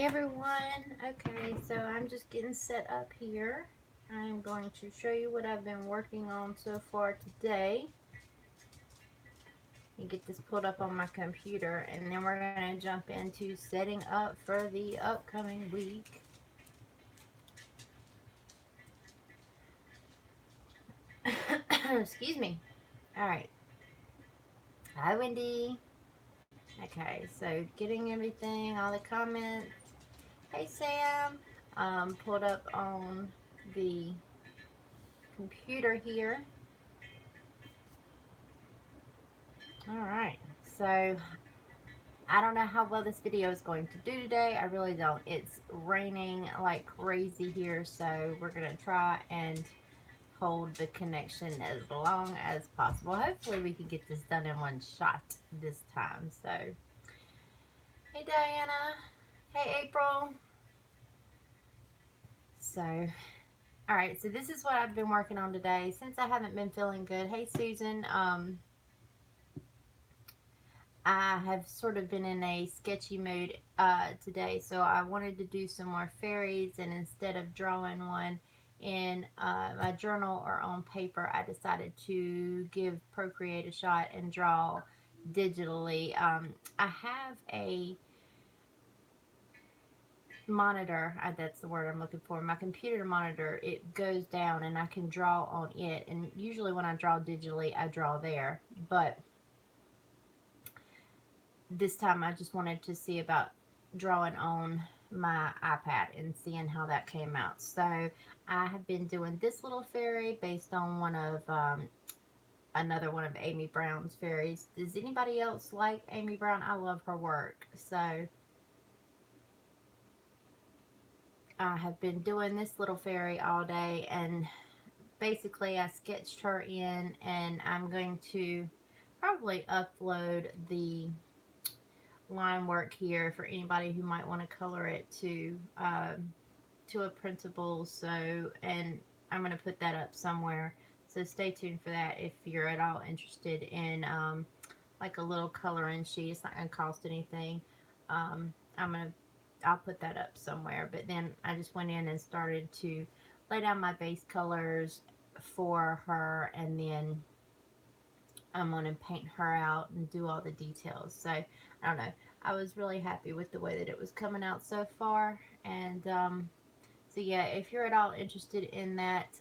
everyone. Okay, so I'm just getting set up here. I'm going to show you what I've been working on so far today. You get this pulled up on my computer, and then we're going to jump into setting up for the upcoming week. Excuse me. All right. Hi, Wendy. Okay, so getting everything, all the comments. Hey, Sam. Pulled up on the computer here. All right. So I don't know how well this video is going to do today. I really don't. It's raining like crazy here, so we're going to try and hold the connection as long as possible. Hopefully we can get this done in one shot this time. So, hey Diana. Hey April. So, all right. So this is what I've been working on today since I haven't been feeling good. Hey Susan. I have sort of been in a sketchy mood today, so I wanted to do some more fairies, and instead of drawing one in my journal or on paper, I decided to give Procreate a shot and draw digitally. I have a monitor, that's the word I'm looking for. My computer monitor, it goes down and I can draw on it, and usually when I draw digitally, I draw there, but this time I just wanted to see about drawing on my iPad and seeing how that came out. So I have been doing this little fairy based on one of another one of Amy Brown's fairies. Does anybody else like Amy Brown? I love her work. So I have been doing this little fairy all day, and basically I sketched her in, and I'm going to probably upload the line work here for anybody who might want to color it to a printable. So, and I'm going to put that up somewhere. So stay tuned for that if you're at all interested in like a little coloring sheet. It's not going to cost anything. I'm going to I'll put that up somewhere. But then I just went in and started to lay down my base colors for her, and then I'm going to paint her out and do all the details. So I don't know. I was really happy with the way that it was coming out so far. And so yeah, if you're at all interested in that,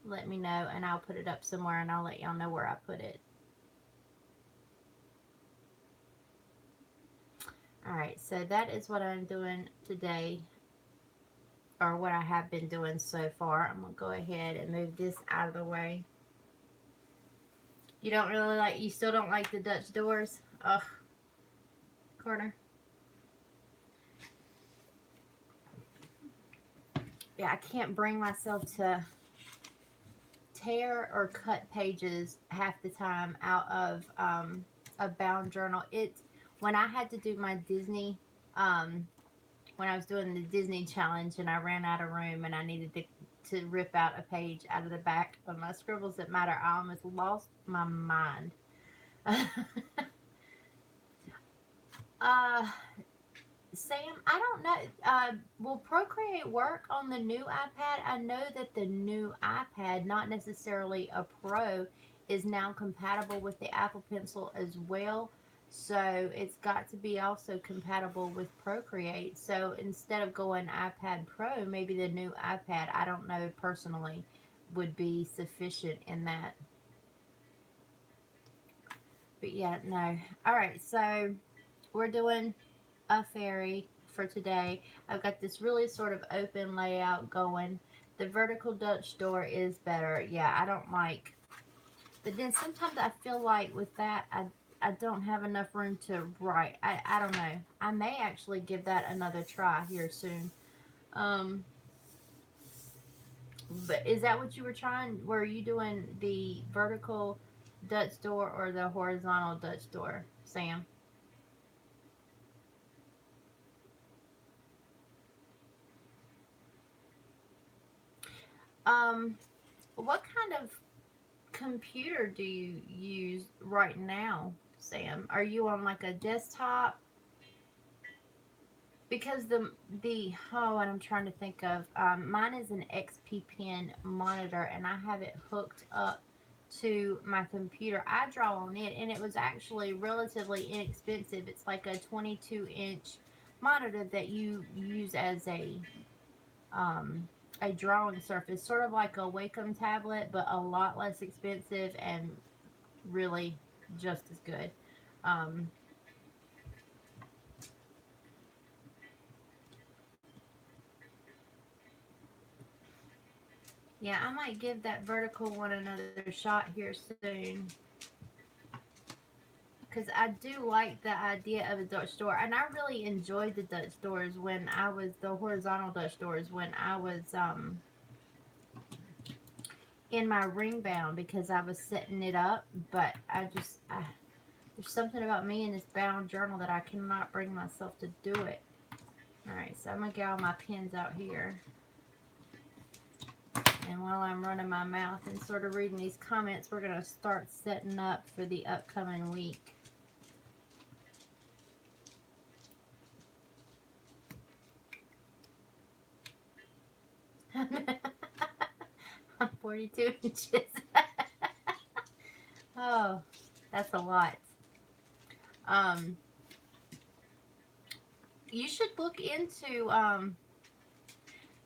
let me know and I'll put it up somewhere, and I'll let y'all know where I put it. Alright, so that is what I'm doing today, or what I have been doing so far. I'm going to go ahead and move this out of the way. You don't really like, you still don't like the Dutch doors? Ugh, corner. Yeah, I can't bring myself to tear or cut pages half the time out of a bound journal. It when I had to do my Disney, um, when I was doing the Disney challenge, and I ran out of room, and I needed to rip out a page out of the back of my Scribbles That Matter, I almost lost my mind. uh, Sam, I don't know. Will Procreate work on the new iPad? I know that the new iPad, not necessarily a Pro, is now compatible with the Apple Pencil as well. So it's got to be also compatible with Procreate. So instead of going iPad Pro, maybe the new iPad, I don't know personally, would be sufficient in that. But yeah, no. All right, so we're doing a fairy for today. I've got this really sort of open layout going. The vertical Dutch door is better. Yeah, I don't like, but then sometimes I feel like with that, I don't have enough room to write. I don't know. I may actually give that another try here soon. Um, but is that what you were trying? Were you doing the vertical Dutch door or the horizontal Dutch door, Sam? Um, what kind of computer do you use right now, Sam? Are you on like a desktop? because the oh, what I'm trying to think of, mine is an XP Pen monitor, and I have it hooked up to my computer. I draw on it, and it was actually relatively inexpensive. It's like a 22-inch monitor that you use as um, a drawing surface, sort of like a Wacom tablet, but a lot less expensive and really just as good. Um, yeah, I might give that vertical one another shot here soon, because I do like the idea of a Dutch door, and I really enjoyed the Dutch doors when I was the horizontal Dutch doors when I was in my ring bound, because I was setting it up. But there's something about me in this bound journal that I cannot bring myself to do it. All right, so I'm gonna get all my pens out here, and while I'm running my mouth and sort of reading these comments, we're gonna start setting up for the upcoming week. I'm 42 inches. Oh, that's a lot. Um, you should look into oh,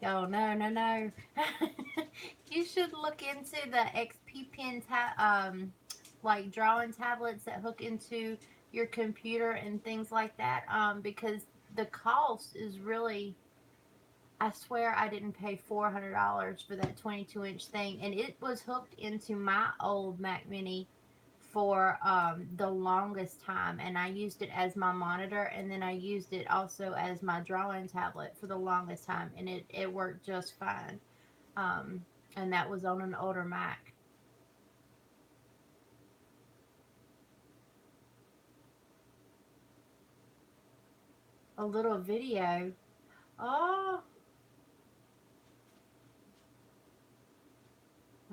no, no, no. You should look into the XP Pen like drawing tablets that hook into your computer and things like that. Because the cost is really, I swear I didn't pay $400 for that 22-inch thing, and it was hooked into my old Mac Mini for the longest time, and I used it as my monitor, and then I used it also as my drawing tablet for the longest time, and it worked just fine. Um, and that was on an older Mac. A little video. Oh,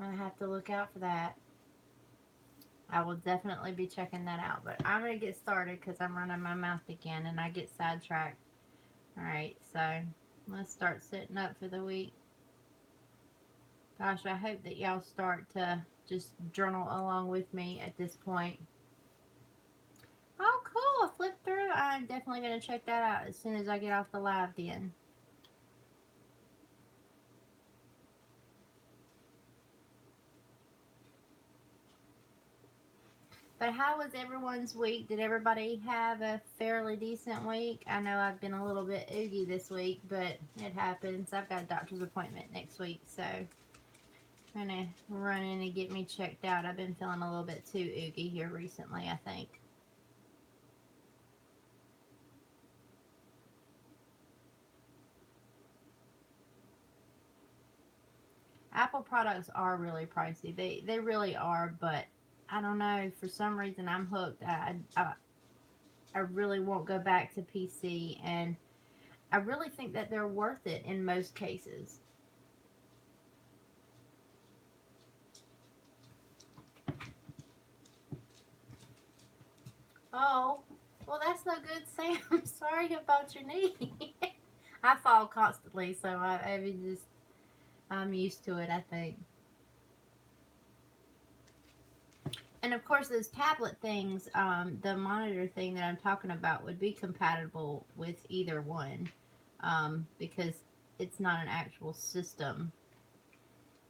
I have to look out for that. I will definitely be checking that out. But I'm going to get started because I'm running my mouth again and I get sidetracked. Alright, so let's start setting up for the week. Gosh, I hope that y'all start to just journal along with me at this point. Oh, cool. A flip through. I'm definitely going to check that out as soon as I get off the live then. But how was everyone's week? Did everybody have a fairly decent week? I know I've been a little bit oogie this week, but it happens. I've got a doctor's appointment next week, so I'm going to run in and get me checked out. I've been feeling a little bit too oogie here recently, I think. Apple products are really pricey. They really are, but I don't know. For some reason, I'm hooked. I really won't go back to PC, and I really think that they're worth it in most cases. Oh, well, that's no good, Sam. I'm sorry about your knee. I fall constantly, so I'm used to it, I think. And of course, those tablet things, the monitor thing that I'm talking about would be compatible with either one, because it's not an actual system.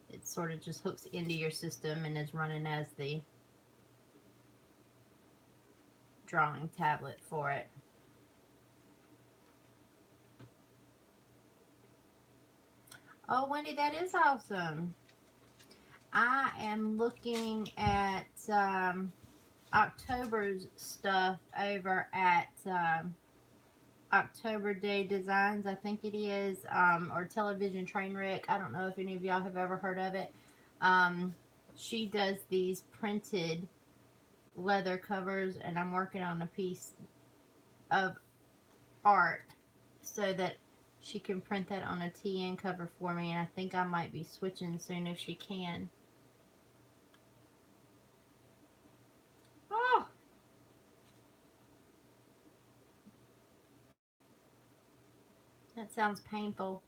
It sort of just hooks into your system and is running as the drawing tablet for it. Oh, Wendy, that is awesome. I am looking at October's stuff over at October Day Designs, I think it is, or Television Trainwreck. I don't know if any of y'all have ever heard of it. She does these printed leather covers, and I'm working on a piece of art so that she can print that on a TN cover for me, and I think I might be switching soon if she can. Oh, That sounds painful.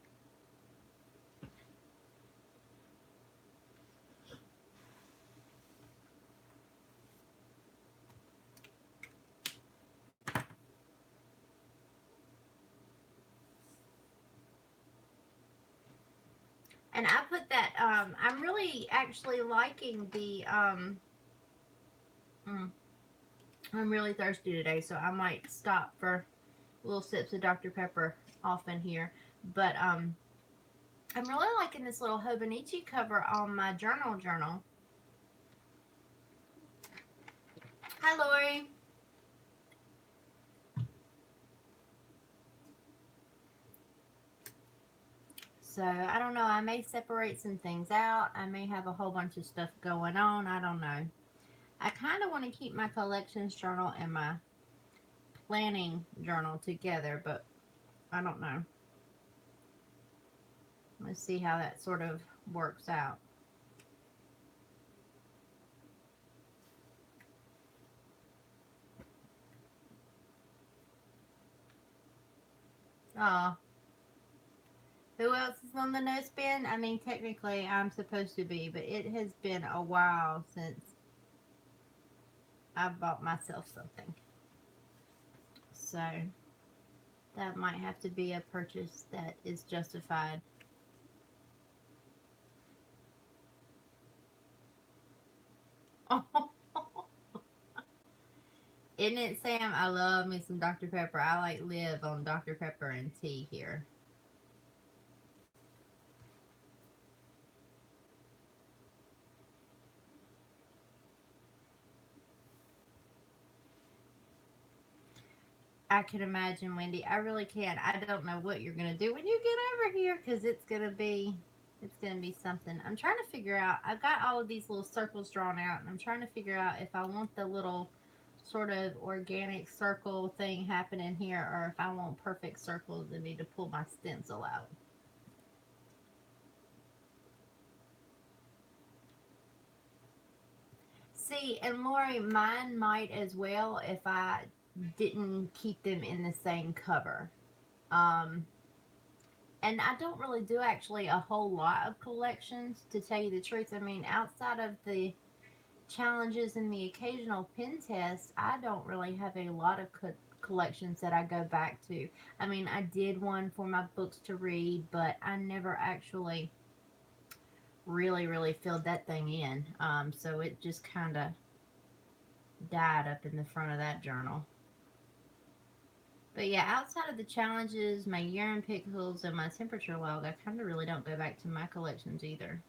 And I put that, I'm really actually liking the, mm, I'm really thirsty today, so I might stop for little sips of Dr. Pepper often here. But, I'm really liking this little Hobonichi cover on my journal. Hi, Lori. So, I don't know. I may separate some things out. I may have a whole bunch of stuff going on. I don't know. I kind of want to keep my collections journal and my planning journal together, but I don't know. Let's see how that sort of works out. Oh, who else is on the no spin? I mean, technically, I'm supposed to be, but it has been a while since I bought myself something. So, that might have to be a purchase that is justified. Isn't it, Sam? I love me some Dr. Pepper. I like live on Dr. Pepper and tea here. I can imagine, Wendy. I really can. I don't know what you're gonna do when you get over here because it's gonna be something. I'm trying to figure out. I've got all of these little circles drawn out, and I'm trying to figure out if I want the little sort of organic circle thing happening here, or if I want perfect circles and need to pull my stencil out. See, and Lori, mine might as well if I didn't keep them in the same cover. Um, and I don't really do actually a whole lot of collections, to tell you the truth. I mean, outside of the challenges and the occasional pen test, I don't really have a lot of collections that I go back to. I mean, I did one for my books to read, but I never actually really filled that thing in. So it just kind of died up in the front of that journal. But yeah, outside of the challenges, my urine pixels, and my temperature log, I kind of really don't go back to my collections either.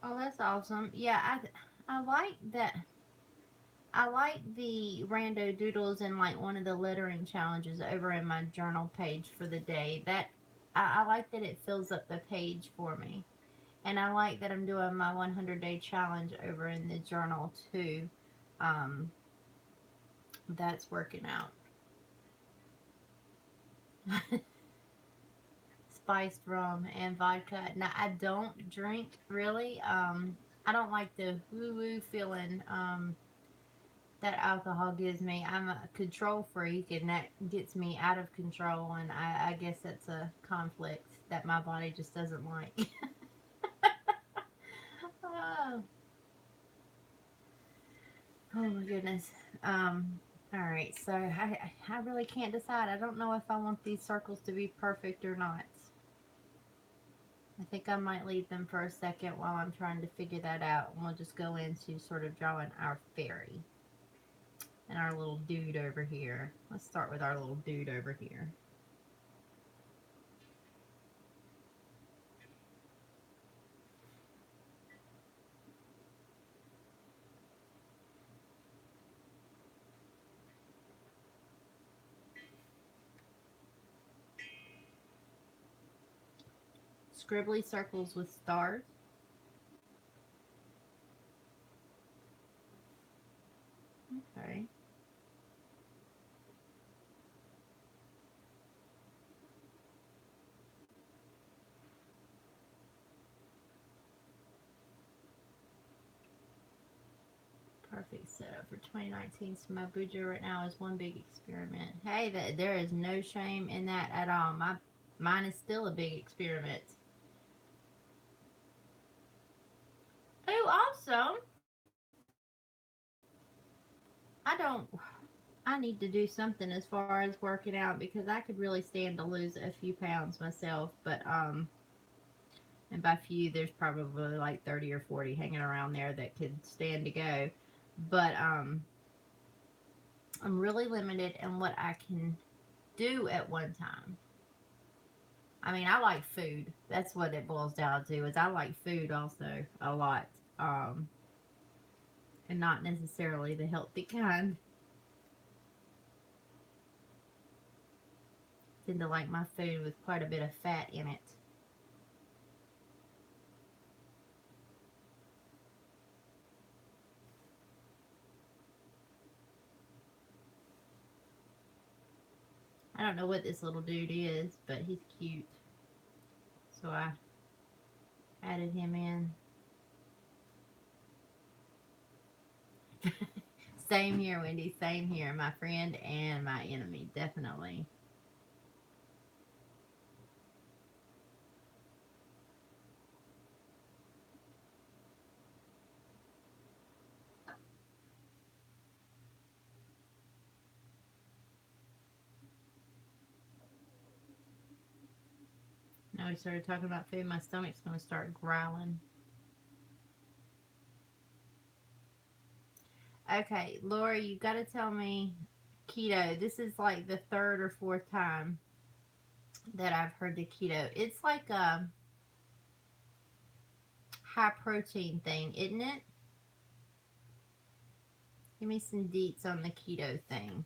Oh, that's awesome. Yeah, I like that. I like the rando doodles and like one of the lettering challenges over in my journal page for the day. That I like that it fills up the page for me. And I like that I'm doing my 100-day challenge over in the journal too. Um, that's working out. Spiced rum and vodka. Now I don't drink really. I don't like the woo woo feeling that alcohol gives me. I'm a control freak, and that gets me out of control. And I guess that's a conflict that my body just doesn't like. oh, oh my goodness. All right, so I really can't decide. I don't know if I want these circles to be perfect or not. I think I might leave them for a second while I'm trying to figure that out. And we'll just go into sort of drawing our fairy and our little dude over here. Let's start with our little dude over here. Scribbly circles with stars. Okay. Perfect setup for 2019. So my bujo right now is one big experiment. Hey, there is no shame in that at all. Mine is still a big experiment. Oh, also, I need to do something as far as working out because I could really stand to lose a few pounds myself. But and by few, there's probably like 30 or 40 hanging around there that could stand to go. But I'm really limited in what I can do at one time. I mean, I like food. That's what it boils down to. Is I like food also a lot, um, and not necessarily the healthy kind. I tend to like my food with quite a bit of fat in it. I don't know what this little dude is, but he's cute. So I added him in. Same here, Wendy. Same here. My friend and my enemy, definitely. Now we started talking about food. My stomach's going to start growling. Okay, Laura, you got to tell me keto. This is like the third or fourth time that I've heard the keto. It's like a high protein thing, isn't it? Give me some deets on the keto thing.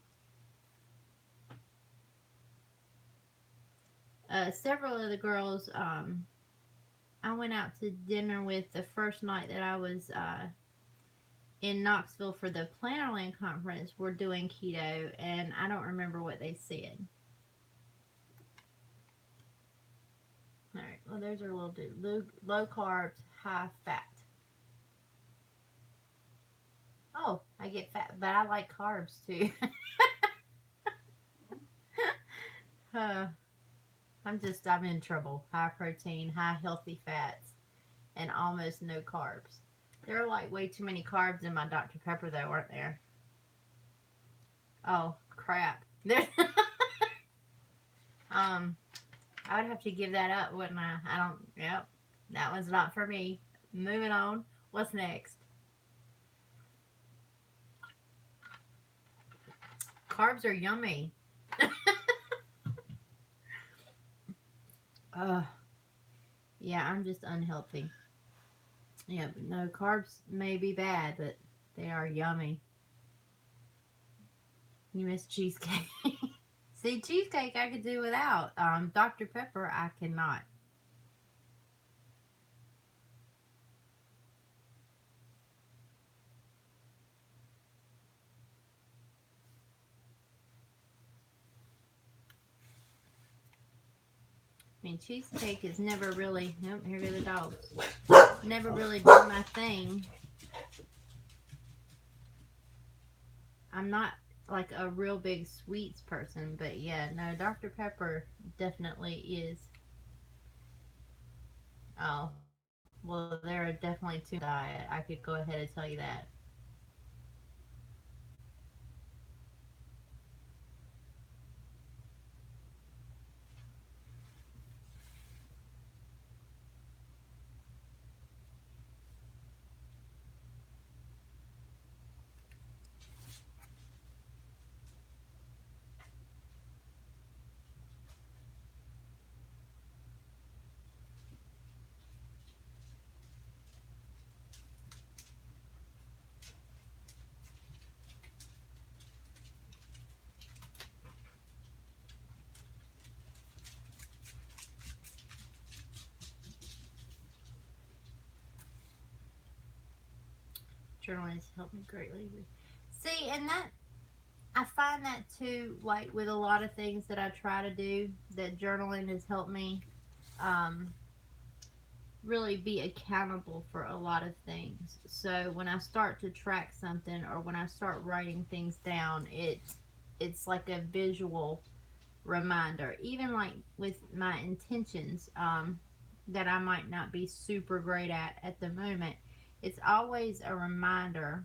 Several of the girls I went out to dinner with the first night that I was in Knoxville for the Plannerland conference were doing keto, and I don't remember what they said. All right, well, there's our little dude. Low carbs, high fat. Oh, I get fat, but I like carbs too. uh, I'm in trouble. High protein, high healthy fats, and almost no carbs. There are like way too many carbs in my Dr. Pepper, though, aren't there? Oh, crap. There. um, I would have to give that up, wouldn't I? I don't. Yep, that one's not for me. Moving on. What's next? Carbs are yummy. Uh, yeah, I'm just unhealthy. Yeah, but no, carbs may be bad, but they are yummy. You miss cheesecake. See, cheesecake I could do without. Dr. Pepper I cannot. I mean, cheesecake has never really. Nope, here go the dogs. Never really been my thing. I'm not like a real big sweets person, but yeah, no, Dr. Pepper definitely is. Oh, well, there are definitely two diet. I could go ahead and tell you that. Journaling has helped me greatly. See, and that I find that too, like with a lot of things that I try to do, that journaling has helped me. Um, really be accountable for a lot of things. So when I start to track something or when I start writing things down, it's like a visual reminder. Even like with my intentions, that I might not be super great at the moment, it's always a reminder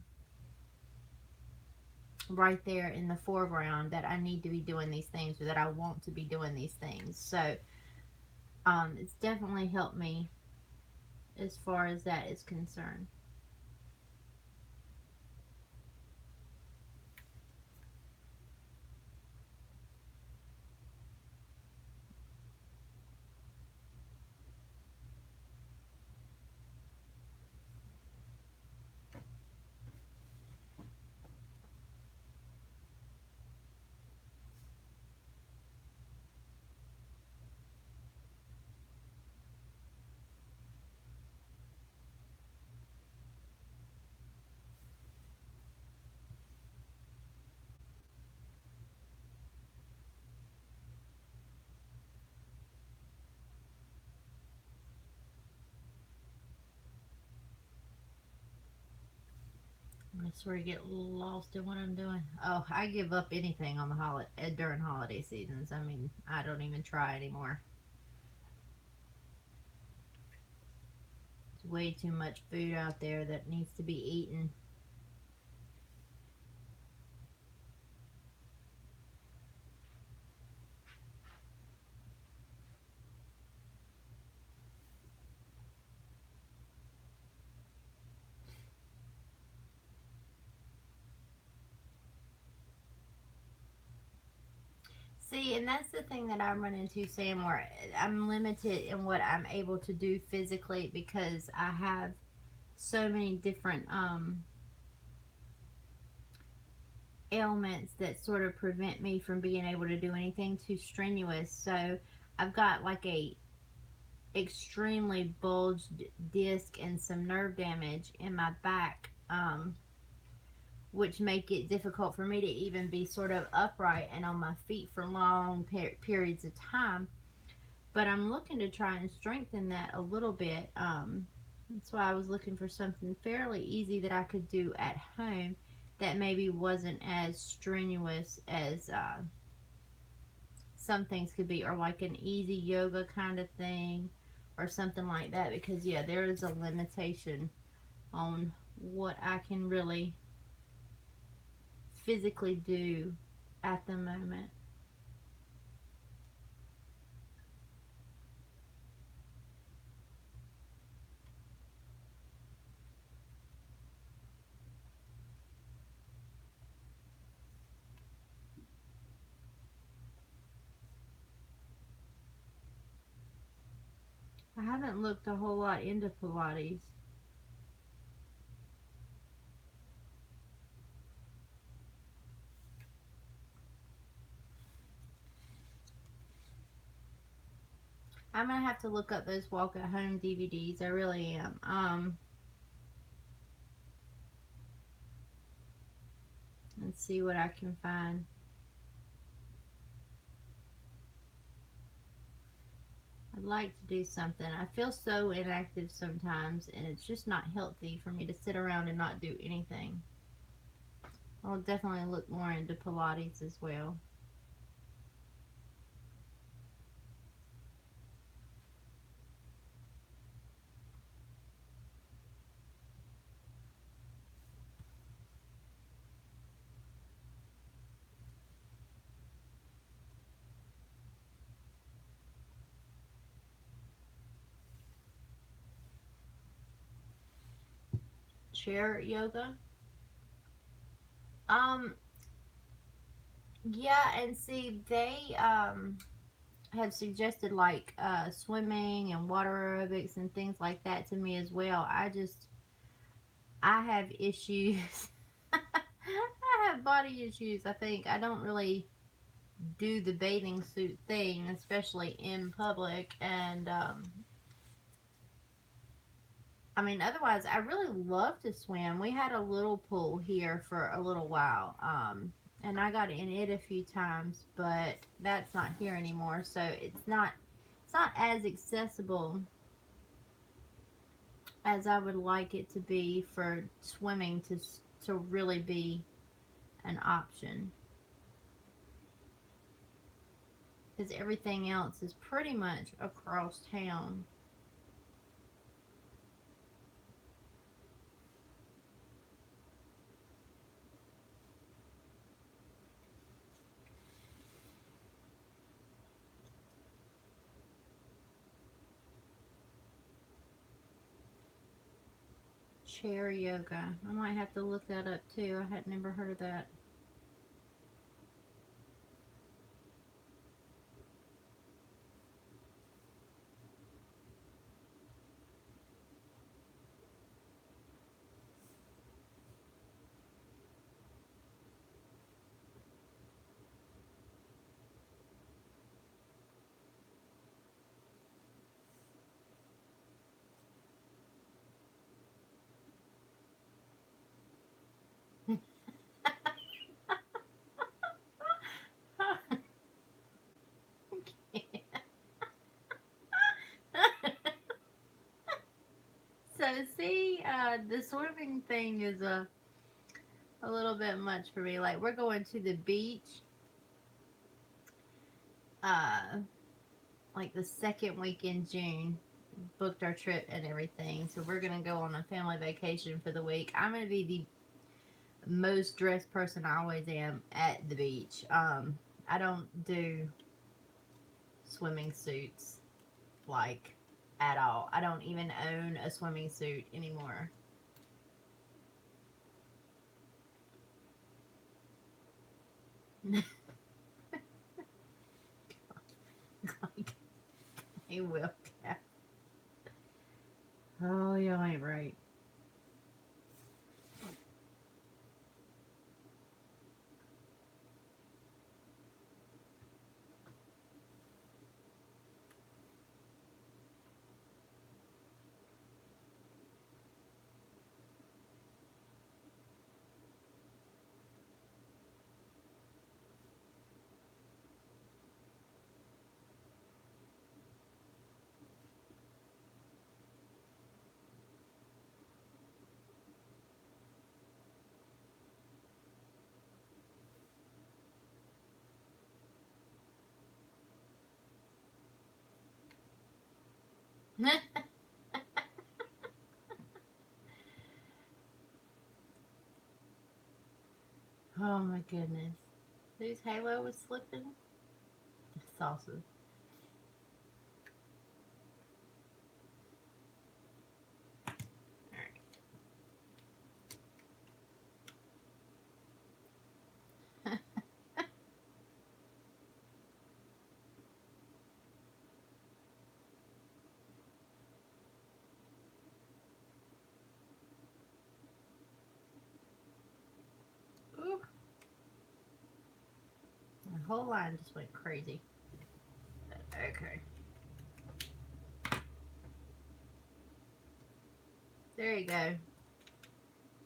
right there in the foreground that I need to be doing these things or that I want to be doing these things. So it's definitely helped me as far as that is concerned. I sort of get lost in what I'm doing. Oh, I give up anything on the during holiday seasons. I mean, I don't even try anymore. There's way too much food out there that needs to be eaten. See, and that's the thing that I run into, Sam, where I'm limited in what I'm able to do physically because I have so many different ailments that sort of prevent me from being able to do anything too strenuous. So I've got like a extremely bulged disc and some nerve damage in my back, which make it difficult for me to even be sort of upright and on my feet for long periods of time. But I'm looking to try and strengthen that a little bit. That's why I was looking for something fairly easy that I could do at home that maybe wasn't as strenuous as some things could be, or like an easy yoga kind of thing, or something like that. Because, yeah, there is a limitation on what I can really physically do at the moment. I haven't looked a whole lot into Pilates. I'm gonna have to look up those walk at home DVDs. I really am. And see what I can find. I'd like to do something. I feel so inactive sometimes, and it's just not healthy for me to sit around and not do anything. I'll definitely look more into Pilates as well. Chair yoga. Um, yeah, and see, they have suggested like swimming and water aerobics and things like that to me as well. I have issues. I have body issues. I think I don't really do the bathing suit thing, especially in public. And I mean, otherwise, I really love to swim. We had a little pool here for a little while, and I got in it a few times, but that's not here anymore. So it's not as accessible as I would like it to be for swimming to really be an option, because everything else is pretty much across town. Chair yoga. I might have to look that up too. I had never heard of that. So see, the swimming thing is a little bit much for me. Like we're going to the beach, uh, like the second week in June. Booked our trip and everything, so we're gonna go on a family vacation for the week. I'm gonna be the most dressed person I always am at the beach. I don't do swimming suits like at all. I don't even own a swimming suit anymore. Like a will cap. Oh, y'all ain't right. Oh my goodness. Whose halo was slipping? Sauces. Alright. Ooh, the whole line just went crazy. Okay. There you go.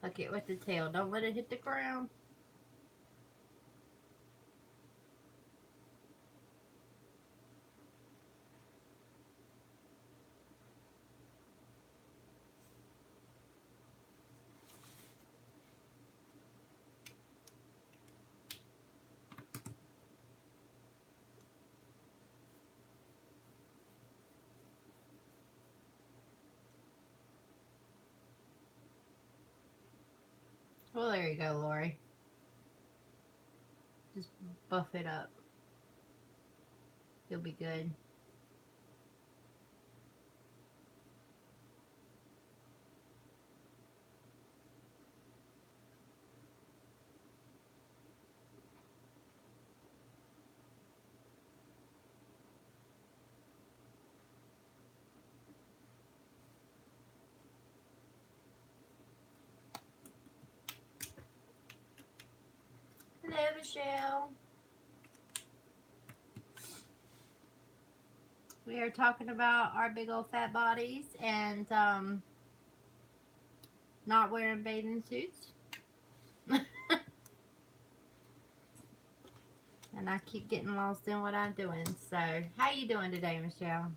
Hook it with the tail. Don't let it hit the ground. Well, there you go, Lori. Just buff it up. You'll be good. Hello, Michelle. We are talking about our big old fat bodies and not wearing bathing suits. And I keep getting lost in what I'm doing. So, how you doing today, Michelle?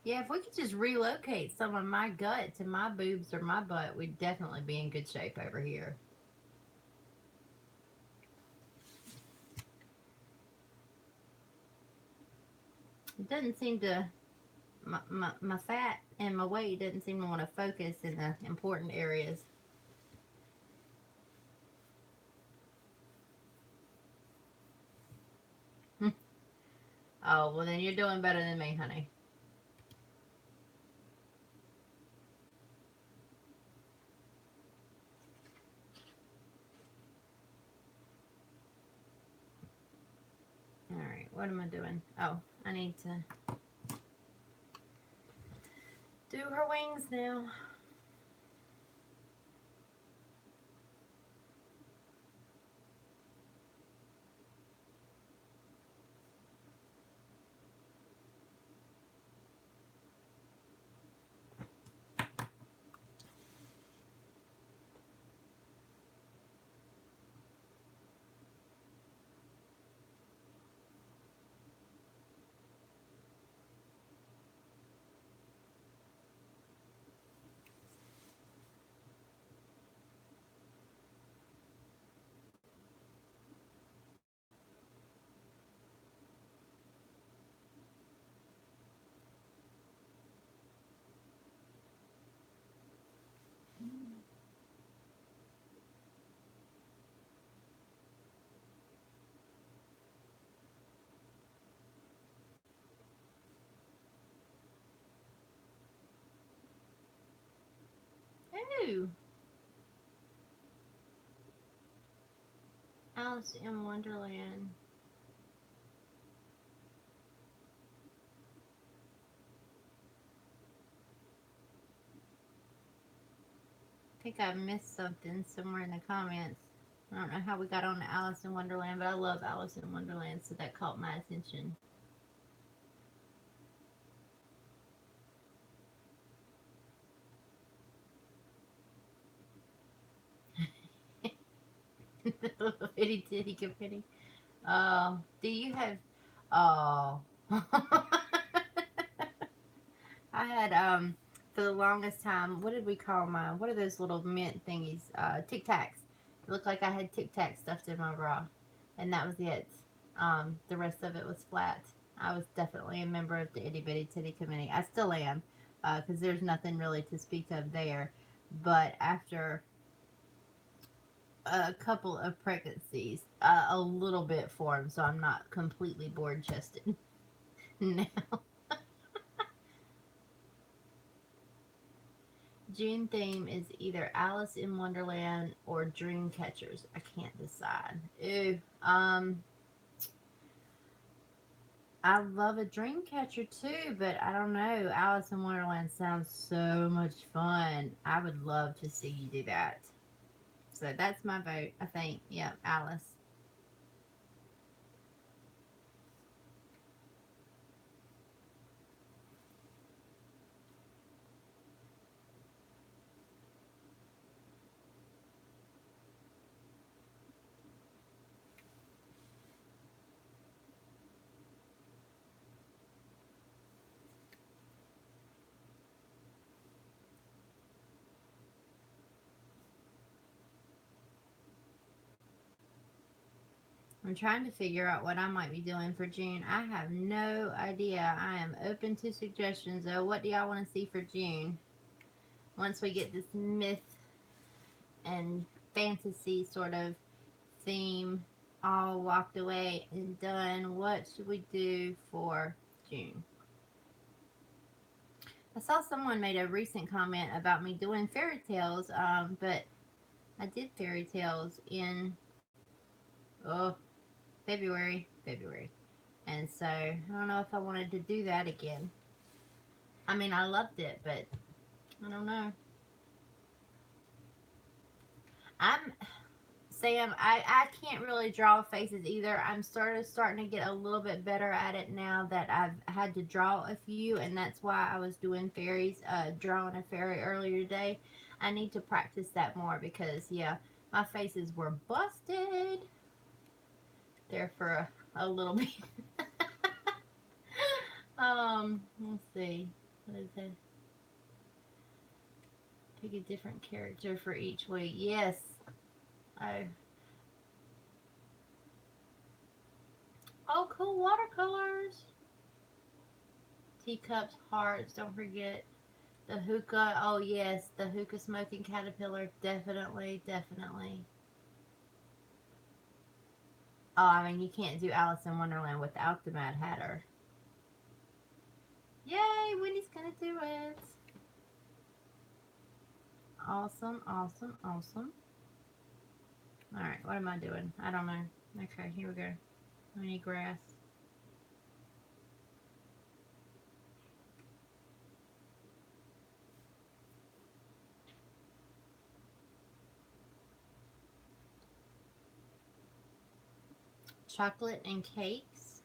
Yeah, if we could just relocate some of my gut to my boobs or my butt, we'd definitely be in good shape over here. It doesn't seem to, my fat and my weight doesn't seem to want to focus in the important areas. Oh, well, then you're doing better than me, honey. All right, what am I doing? Oh, I need to do her wings now. Ooh, Alice in Wonderland. I think I missed something somewhere in the comments. I don't know how we got on to Alice in Wonderland, but I love Alice in Wonderland, so that caught my attention. Little itty titty confetti. Do you have? Oh, I had for the longest time. What did we call mine? What are those little mint thingies? Tic Tacs. It looked like I had Tic Tacs stuffed in my bra, and that was it. The rest of it was flat. I was definitely a member of the itty bitty titty committee. I still am, because there's nothing really to speak of there. But after a couple of pregnancies, a little bit formed, so I'm not completely board chested now. June theme is either Alice in Wonderland or Dream Catchers. I can't decide. Ooh, I love a dream catcher too, but I don't know. Alice in Wonderland sounds so much fun. I would love to see you do that. So that's my vote, I think. Yeah, Alice. I'm trying to figure out what I might be doing for June. I have no idea. I am open to suggestions though. What do y'all want to see for June? Once we get this myth and fantasy sort of theme all walked away and done, what should we do for June? I saw someone made a recent comment about me doing fairy tales, but I did fairy tales in oh February, and so I don't know if I wanted to do that again. I mean, I loved it, but I don't know. I'm Sam, I can't really draw faces either. I'm starting to get a little bit better at it now that I've had to draw a few, and that's why I was doing fairies, drawing a fairy earlier today. I need to practice that more because yeah, my faces were busted there for a little bit. Let's see. What is it? Pick a different character for each week. Yes. Oh. Oh, cool watercolors. Teacups, hearts. Don't forget the hookah. Oh, yes. The hookah smoking caterpillar. Definitely. Definitely. Oh, I mean, you can't do Alice in Wonderland without the Mad Hatter. Yay, Wendy's gonna do it. Awesome, awesome, awesome. Alright, what am I doing? I don't know. Okay, here we go. I need grass. Chocolate and cakes.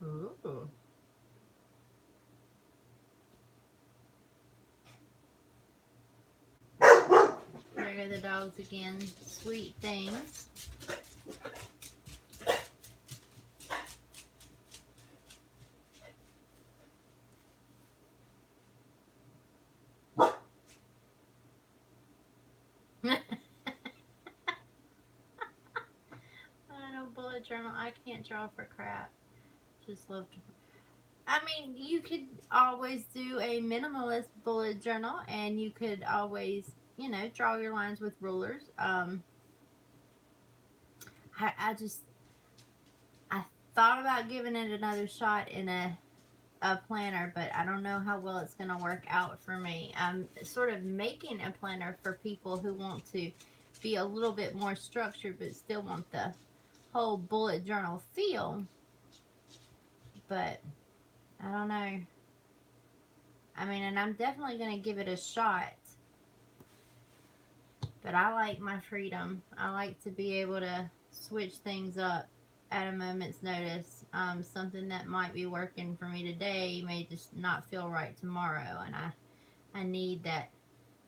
Ooh. There go the dogs again. Sweet things. I know, bullet journal. I can't draw for crap. Just love to. I mean, you could always do a minimalist bullet journal, and you could always, draw your lines with rulers. I just I thought about giving it another shot in a planner, but I don't know how well it's going to work out for me. I'm sort of making a planner for people who want to be a little bit more structured, but still want the whole bullet journal feel. But I don't know. I mean, and I'm definitely going to give it a shot. But I like my freedom. I like to be able to switch things up at a moment's notice. Something that might be working for me today may just not feel right tomorrow, and I need that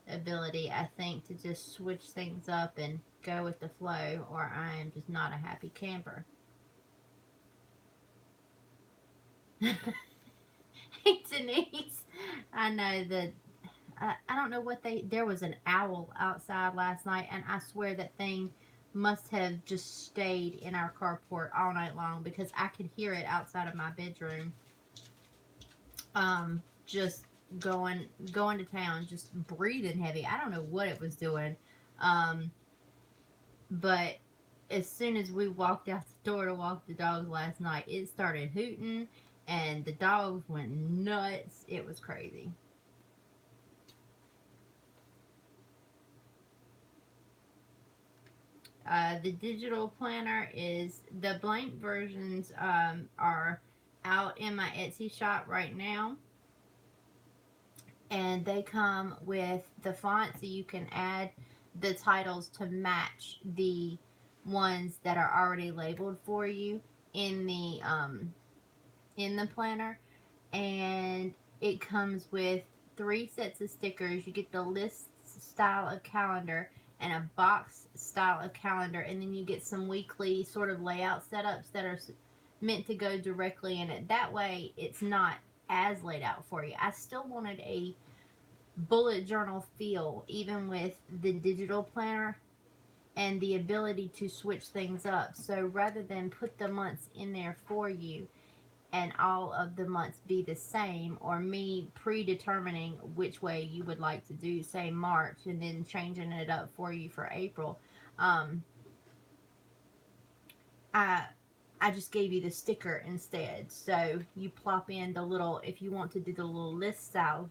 ability. I think to just switch things up and go with the flow, or I am just not a happy camper. Hey Denise, I know that I don't know what there was an owl outside last night, and I swear that thing must have just stayed in our carport all night long because I could hear it outside of my bedroom. Just going to town, just breathing heavy. I don't know what it was doing. Um, but as soon as we walked out the door to walk the dogs last night, it started hooting and the dogs went nuts. It was crazy. The digital planner is the blank versions are out in my Etsy shop right now, and they come with the font so you can add the titles to match the ones that are already labeled for you in the planner, and it comes with 3 sets of stickers. You get the list style of calendar and a box style of calendar, and then you get some weekly sort of layout setups that are meant to go directly in it. That way, it's not as laid out for you. I still wanted a bullet journal feel, even with the digital planner and the ability to switch things up. So rather than put the months in there for you, and all of the months be the same, or me predetermining which way you would like to do, say March, and then changing it up for you for April. Um, I I just gave you the sticker instead, so you plop in the little, if you want to do the little list style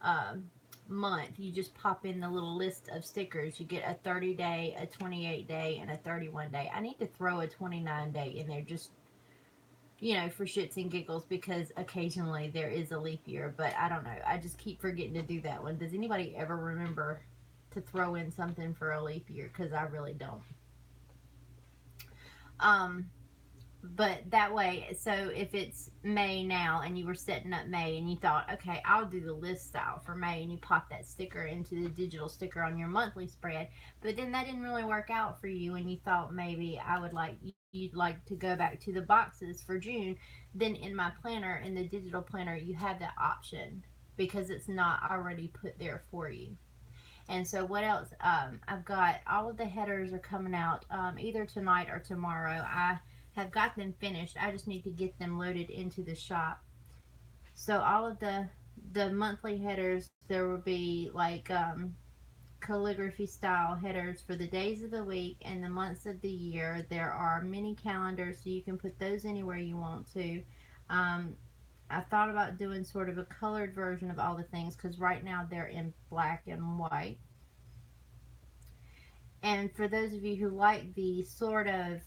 um, month, you just pop in the little list of stickers. You get a 30-day, a 28-day, and a 31-day. I need to throw a 29-day in there just for shits and giggles because occasionally there is a leap year, but I don't know. I just keep forgetting to do that one. Does anybody ever remember to throw in something for a leap year? Because I really don't. Um, but that way, so if it's May now and you were setting up May and you thought, okay, I'll do the list style for May, and you pop that sticker into the digital sticker on your monthly spread, but then that didn't really work out for you and you thought maybe I would like you'd like to go back to the boxes for June, then in my planner, in the digital planner, you have that option because it's not already put there for you. And so what else? I've got all of the headers are coming out either tonight or tomorrow. I have got them finished. I just need to get them loaded into the shop. So all of the monthly headers, there will be like calligraphy style headers for the days of the week and the months of the year. There are mini calendars, so you can put those anywhere you want to. Um, I thought about doing sort of a colored version of all the things because right now they're in black and white. And for those of you who like the sort of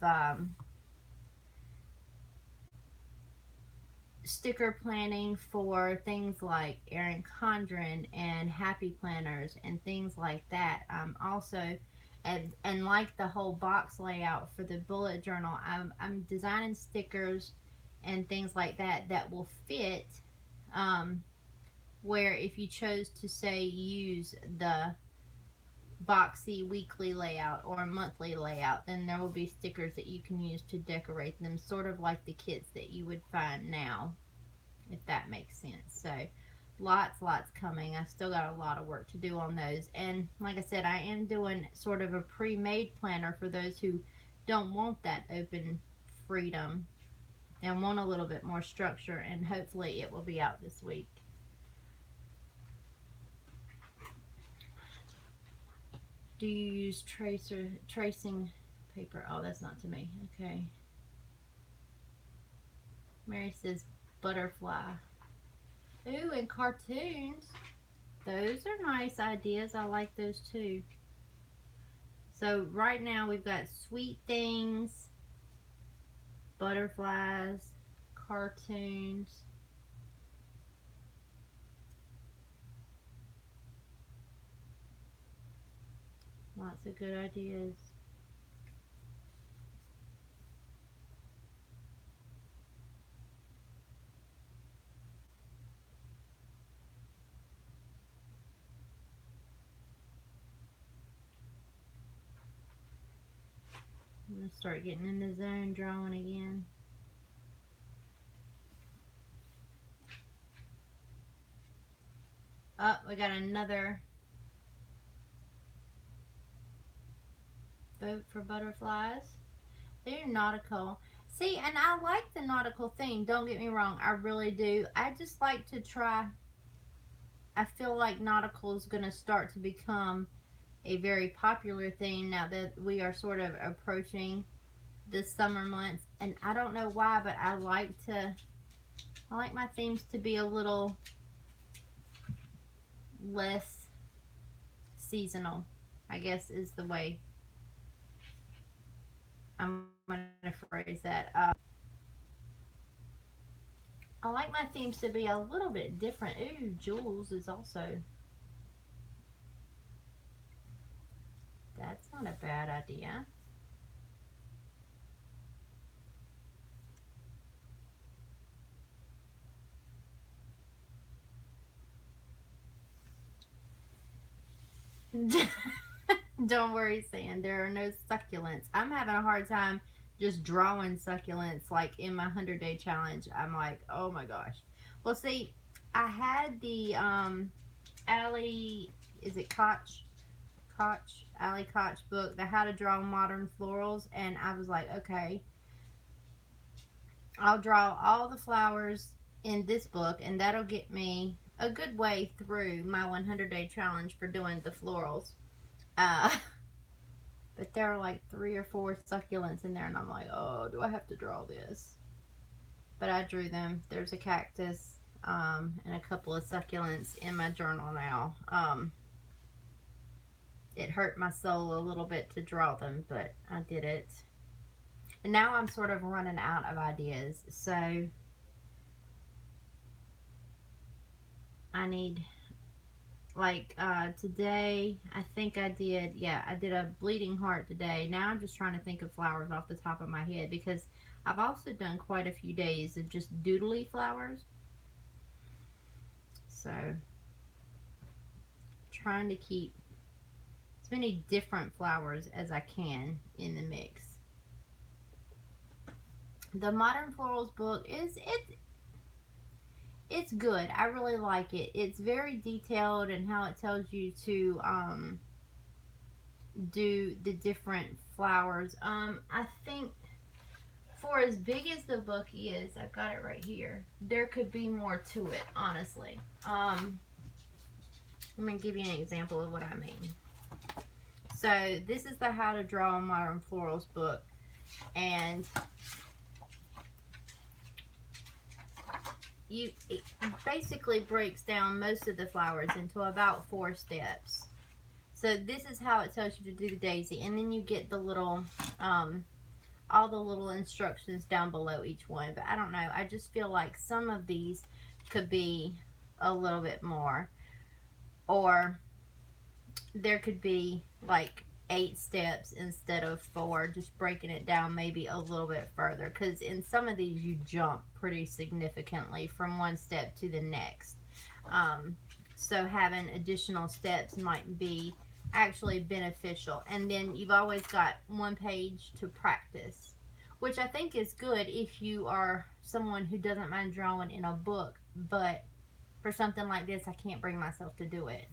sticker planning for things like Erin Condren and Happy Planners and things like that, also and like the whole box layout for the bullet journal, I'm designing stickers and things like that that will fit um, where if you chose to say use the boxy weekly layout or monthly layout, then there will be stickers that you can use to decorate them, sort of like the kits that you would find now, if that makes sense. So, lots coming. I still got a lot of work to do on those. And like I said, I am doing sort of a pre made planner for those who don't want that open freedom and want a little bit more structure, and hopefully it will be out this week. Do you use tracing paper? Oh, that's not to me. Okay. Mary says butterfly. Ooh, and cartoons. Those are nice ideas. I like those too. So right now we've got sweet things, butterflies, cartoons. Lots of good ideas. I'm gonna start getting in the zone drawing again. Oh, we got another vote for butterflies. They're nautical. See, and I like the nautical theme. Don't get me wrong, I really do. I just like to try. I feel like nautical is going to start to become a very popular thing now that we are sort of approaching the summer months. And I don't know why, but I like my themes to be a little less seasonal, I guess is the way I'm going to phrase that. I like my themes to be a little bit different. Ooh, Jules is also, that's not a bad idea. Don't worry, Sam. There are no succulents. I'm having a hard time just drawing succulents like in my 100-day challenge. I'm like, oh my gosh. Well, see, I had the Allie, is it Koch, Allie Koch book, the How to Draw Modern Florals, and I was like, okay, I'll draw all the flowers in this book, and that'll get me a good way through my 100-day challenge for doing the florals. Uh, but there are like 3 or 4 succulents in there, and I'm like, oh, do I have to draw this? But I drew them. There's a cactus and a couple of succulents in my journal now. It hurt my soul a little bit to draw them, but I did it. And now I'm sort of running out of ideas, so I need, like, today I think I did a bleeding heart today. Now I'm just trying to think of flowers off the top of my head because I've also done quite a few days of just doodly flowers, so trying to keep as many different flowers as I can in the mix. The Modern Florals book it's good. I really like it. It's very detailed in how it tells you to do the different flowers. I think for as big as the book is, I've got it right here. There could be more to it, honestly. Let me give you an example of what I mean. So this is the How to Draw Modern Florals book, and it basically breaks down most of the flowers into about 4 steps. So this is how it tells you to do the daisy, and then you get the little all the little instructions down below each one. But I don't know, I just feel like some of these could be a little bit more, or there could be like 8 steps instead of 4, just breaking it down maybe a little bit further, because in some of these you jump pretty significantly from one step to the next. um, so having additional steps might be actually beneficial, and then you've always got one page to practice, which I think is good if you are someone who doesn't mind drawing in a book, but for something like this I can't bring myself to do it.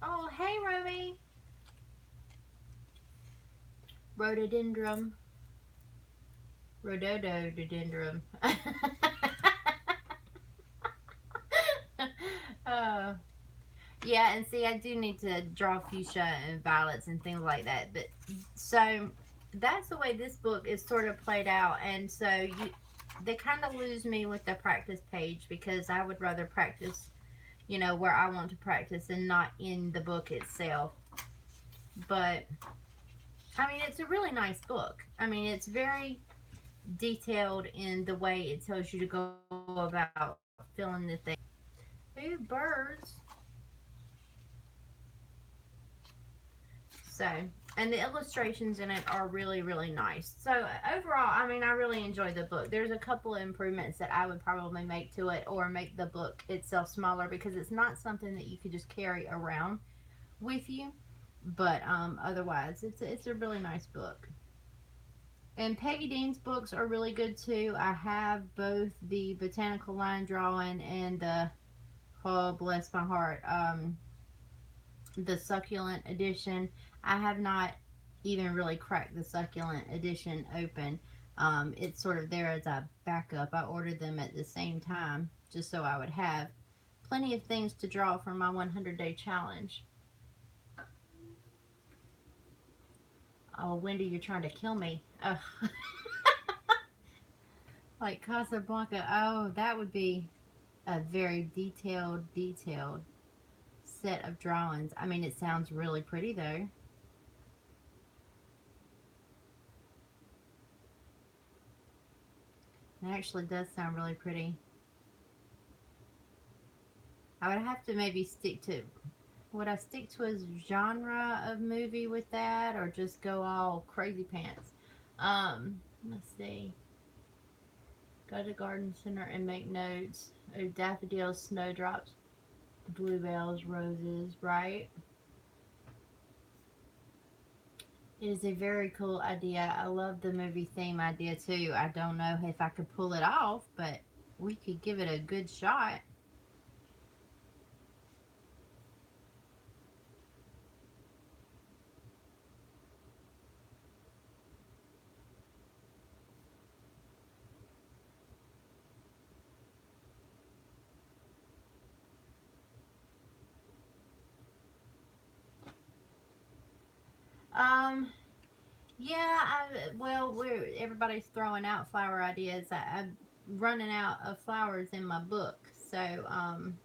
Oh, hey, Romy. Rhododendron. Rhododendron. uh, yeah, and see, I do need to draw fuchsia and violets and things like that. But so that's the way this book is sort of played out, and so they kind of lose me with the practice page, because I would rather practice, where I want to practice and not in the book itself. But I mean, it's a really nice book. I mean, it's very detailed in the way it tells you to go about filling the thing. Ooh, birds. So, and the illustrations in it are really, really nice. So, overall, I mean, I really enjoyed the book. There's a couple of improvements that I would probably make to it, or make the book itself smaller, because it's not something that you could just carry around with you. But otherwise, it's a really nice book. And Peggy Dean's books are really good too. I have both the botanical line drawing and the, oh bless my heart, the succulent edition. I have not even really cracked the succulent edition open. It's sort of there as a backup. I ordered them at the same time just so I would have plenty of things to draw for my 100-day challenge. Oh, Wendy, you're trying to kill me. Like Casablanca. Oh, that would be a very detailed set of drawings. I mean, it sounds really pretty though. It actually does sound really pretty. I would have to maybe stick to, would I stick to a genre of movie with that, or just go all crazy pants? Let's see. Go to garden center and make notes. Oh, daffodils, snowdrops, bluebells, roses, right? It is a very cool idea. I love the movie theme idea too. I don't know if I could pull it off, but we could give it a good shot. Um, yeah, well, everybody's throwing out flower ideas. I'm running out of flowers in my book, so and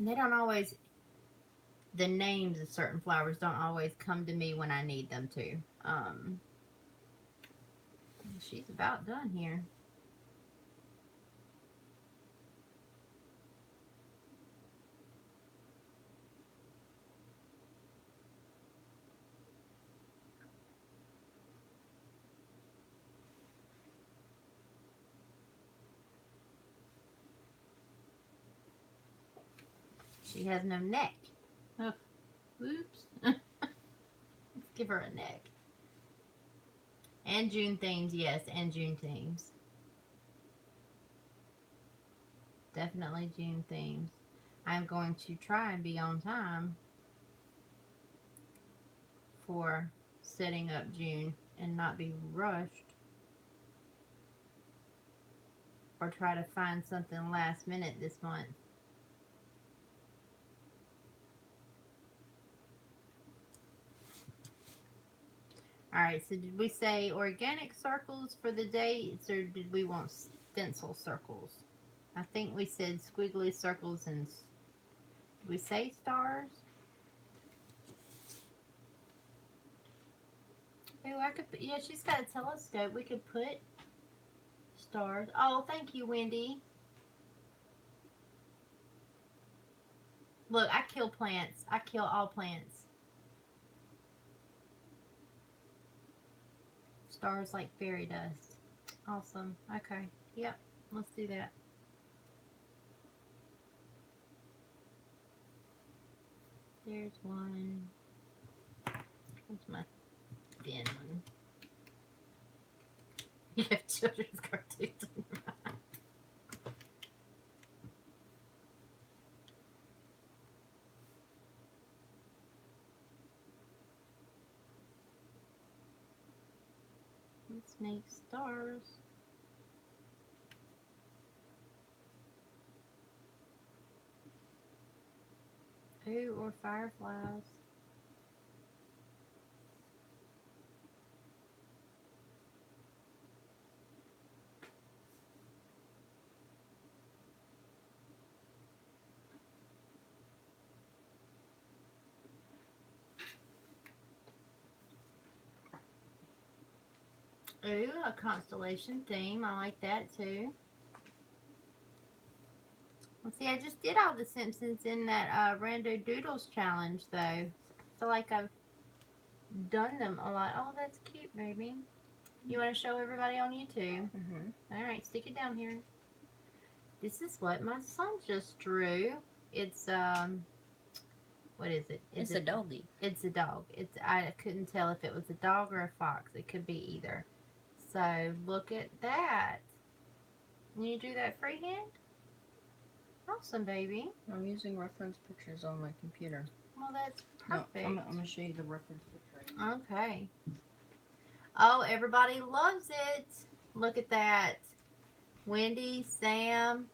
they don't always, the names of certain flowers don't always come to me when I need them to. She's about done here. She has no neck. Oh, oops. Let's give her a neck. And June themes, yes, and June themes. Definitely June themes. I'm going to try and be on time for setting up June and not be rushed or try to find something last minute this month. Alright, so did we say organic circles for the dates or did we want stencil circles? I think we said squiggly circles and did we say stars? Ooh, I could, yeah, she's got a telescope. We could put stars. Oh, thank you, Wendy. Look, I kill plants. I kill all plants. Stars like fairy dust. Awesome. Okay. Yep. Let's do that. There's one. What's my thin one? You have children's cartoons on your mind. Let's make stars. Ooh, or fireflies. Ooh, a constellation theme. I like that too. Well, see, I just did all the Simpsons in that Rando Doodles challenge, though. I feel like I've done them a lot. Oh, that's cute, baby. You want to show everybody on YouTube? Mm-hmm. All right, stick it down here. This is what my son just drew. It's what is it? It's a doggy. It's a dog. It's I couldn't tell if it was a dog or a fox. It could be either. So look at that. Can you do that freehand? Awesome, baby. I'm using reference pictures on my computer. Well, that's No, perfect. I'm going to show you the reference picture. Okay. Oh, everybody loves it. Look at that. Wendy, Sam,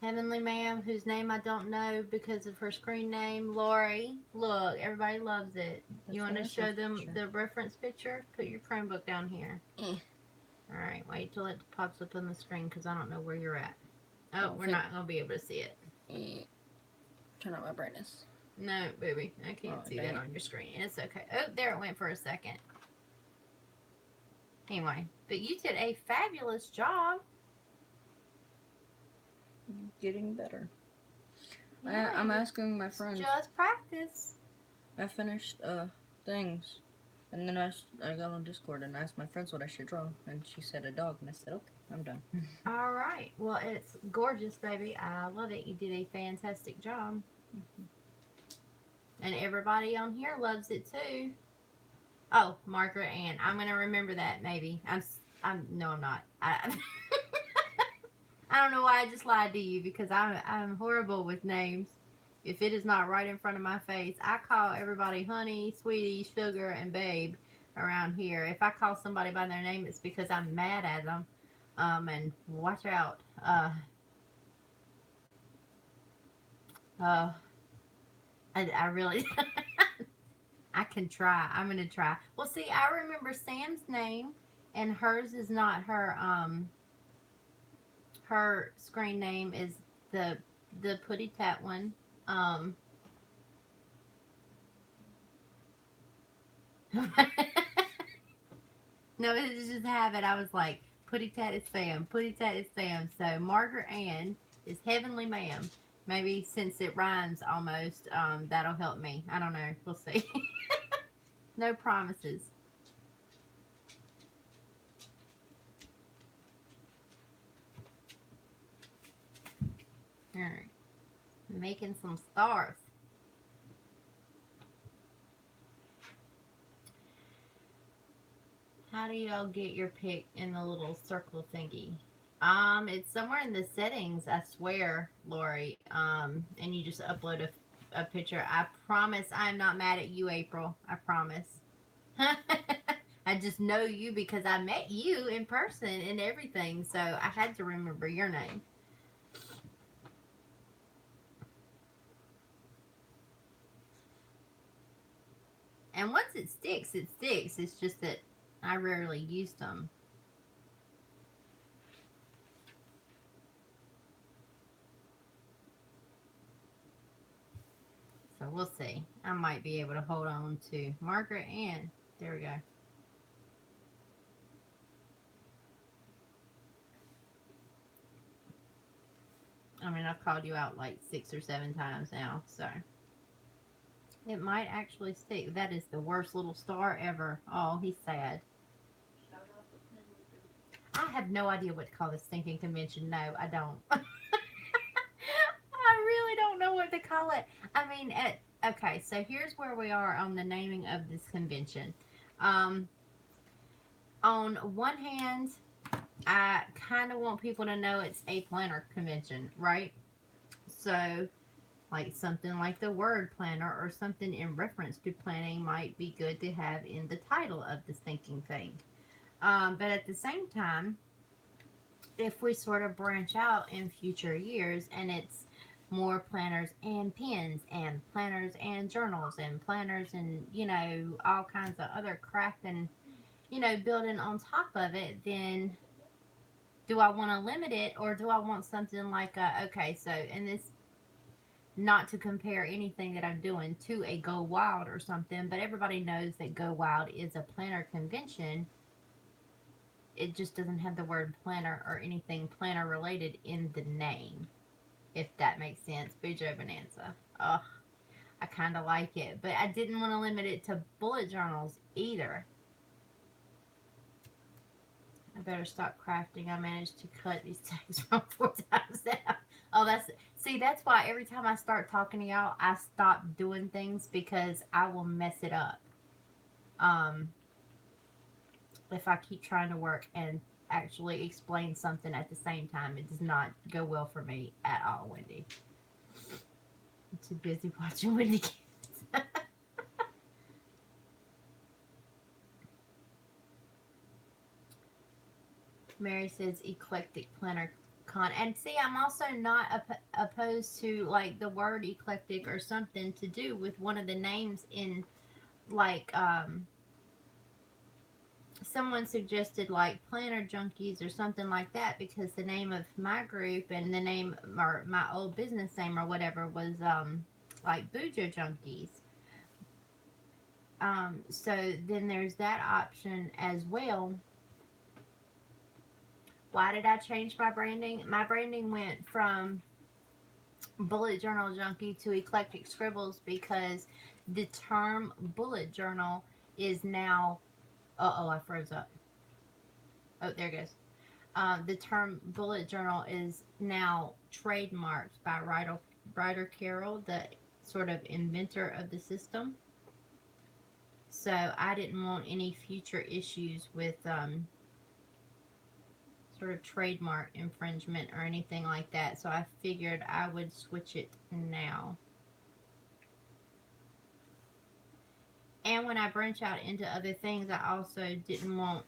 Heavenly Ma'am, whose name I don't know because of her screen name, Lori. Look, everybody loves it. That's You want the to show reference them picture. the reference picture? Put your Chromebook down here. Eh. Alright, wait till it pops up on the screen because I don't know where you're at. Oh, Oh, we're not going to be able to see it. Turn up my brightness. No, baby, I can't see that on your screen. It's okay. Oh, there it went for a second. Anyway, but you did a fabulous job. Getting better. Yeah, I'm asking my friends. Just practice. I finished things, and then I got on Discord and asked my friends what I should draw, and she said a dog, and I said, okay, I'm done. All right. Well, it's gorgeous, baby. I love it. You did a fantastic job. And everybody on here loves it too. Oh, Margaret Ann. I'm gonna remember that. Maybe I'm. No, I'm not. I don't know why I just lied to you because I'm horrible with names. If it is not right in front of my face, I call everybody honey, sweetie, sugar, and babe around here. If I call somebody by their name, it's because I'm mad at them. And watch out. Uh, I really, I can try. I'm gonna try. Well, see, I remember Sam's name, and hers is not her. Her screen name is the Putty Tat one. No, it's just habit. I was like, Putty Tat is Sam. Putty Tat is Sam. So Margaret Ann is Heavenly Ma'am. Maybe since it rhymes almost, that'll help me. I don't know. We'll see. No promises. All right. Making some stars. How do y'all get your pic in the little circle thingy? It's somewhere in the settings, I swear, Lori. And you just upload a picture. I promise I'm not mad at you, April. I promise. I just know you because I met you in person and everything, so I had to remember your name. And once it sticks, it sticks. It's just that I rarely used them. So we'll see. I might be able to hold on to Margaret and there we go. I mean, I've called you out like 6 or 7 times now, so it might actually stick. That is the worst little star ever. Oh, he's sad. I have no idea what to call this stinking convention. No, I don't. I really don't know what to call it. I mean, okay, so here's where we are on the naming of this convention. On one hand, I kind of want people to know it's a planner convention, right? So, like something like the word planner or something in reference to planning might be good to have in the title of this thinking thing. But at the same time, if we sort of branch out in future years and it's more planners and pens and planners and journals and planners and all kinds of other crap and building on top of it, then do I want to limit it or do I want something like okay, so in this, not to compare anything that I'm doing to a Go Wild or something, but everybody knows that Go Wild is a planner convention. It just doesn't have the word planner or anything planner related in the name, if that makes sense. Bujo Bonanza. Ugh, I kind of like it, but I didn't want to limit it to bullet journals either. I better stop crafting. I managed to cut these tags from 4 times now. Oh, that's why every time I start talking to y'all, I stop doing things because I will mess it up. If I keep trying to work and actually explain something at the same time, it does not go well for me at all, Wendy. I'm too busy watching Wendy Kids. Mary says eclectic planner con. And see, I'm also not opposed to like the word eclectic or something to do with one of the names in like someone suggested like planner junkies or something like that because the name of my group and the name or my old business name or whatever was like Bujo Junkies. So then there's that option as well. Why did I change my branding? My branding went from Bullet Journal Junkie to Eclectic Scribbles because the term bullet journal is now. Uh oh, I froze up. Oh, there it goes. The term bullet journal is now trademarked by Ryder Carroll, the sort of inventor of the system. So I didn't want any future issues with sort of trademark infringement or anything like that. So I figured I would switch it now. And when I branch out into other things, I also didn't want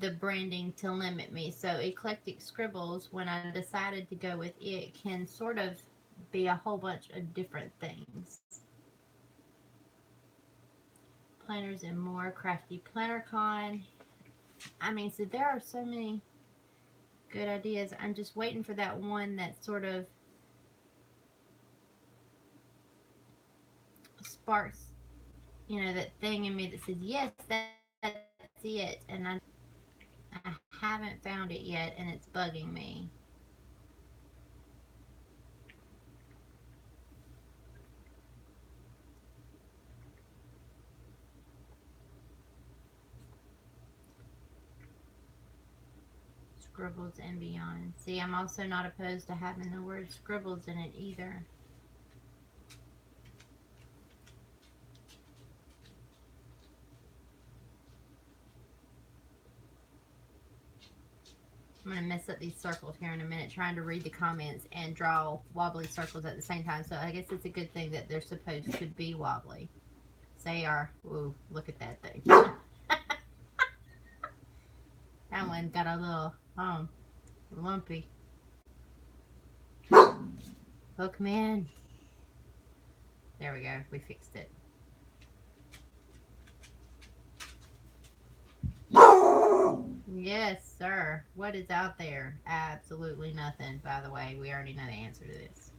the branding to limit me. So Eclectic Scribbles, when I decided to go with it, can sort of be a whole bunch of different things. Planners and more, Crafty Planner Con. I mean, so there are so many good ideas. I'm just waiting for that one that sort of sparks, that thing in me that says, yes, that's it. And I haven't found it yet, and it's bugging me. Scribbles and beyond. See, I'm also not opposed to having the word scribbles in it either. I'm going to mess up these circles here in a minute trying to read the comments and draw wobbly circles at the same time. So I guess it's a good thing that they're supposed to be wobbly. They are. Ooh, look at that thing. That one got a little lumpy. Hook man. There we go. We fixed it. Yes, sir. What is out there? Absolutely nothing. By the way, we already know the answer to this.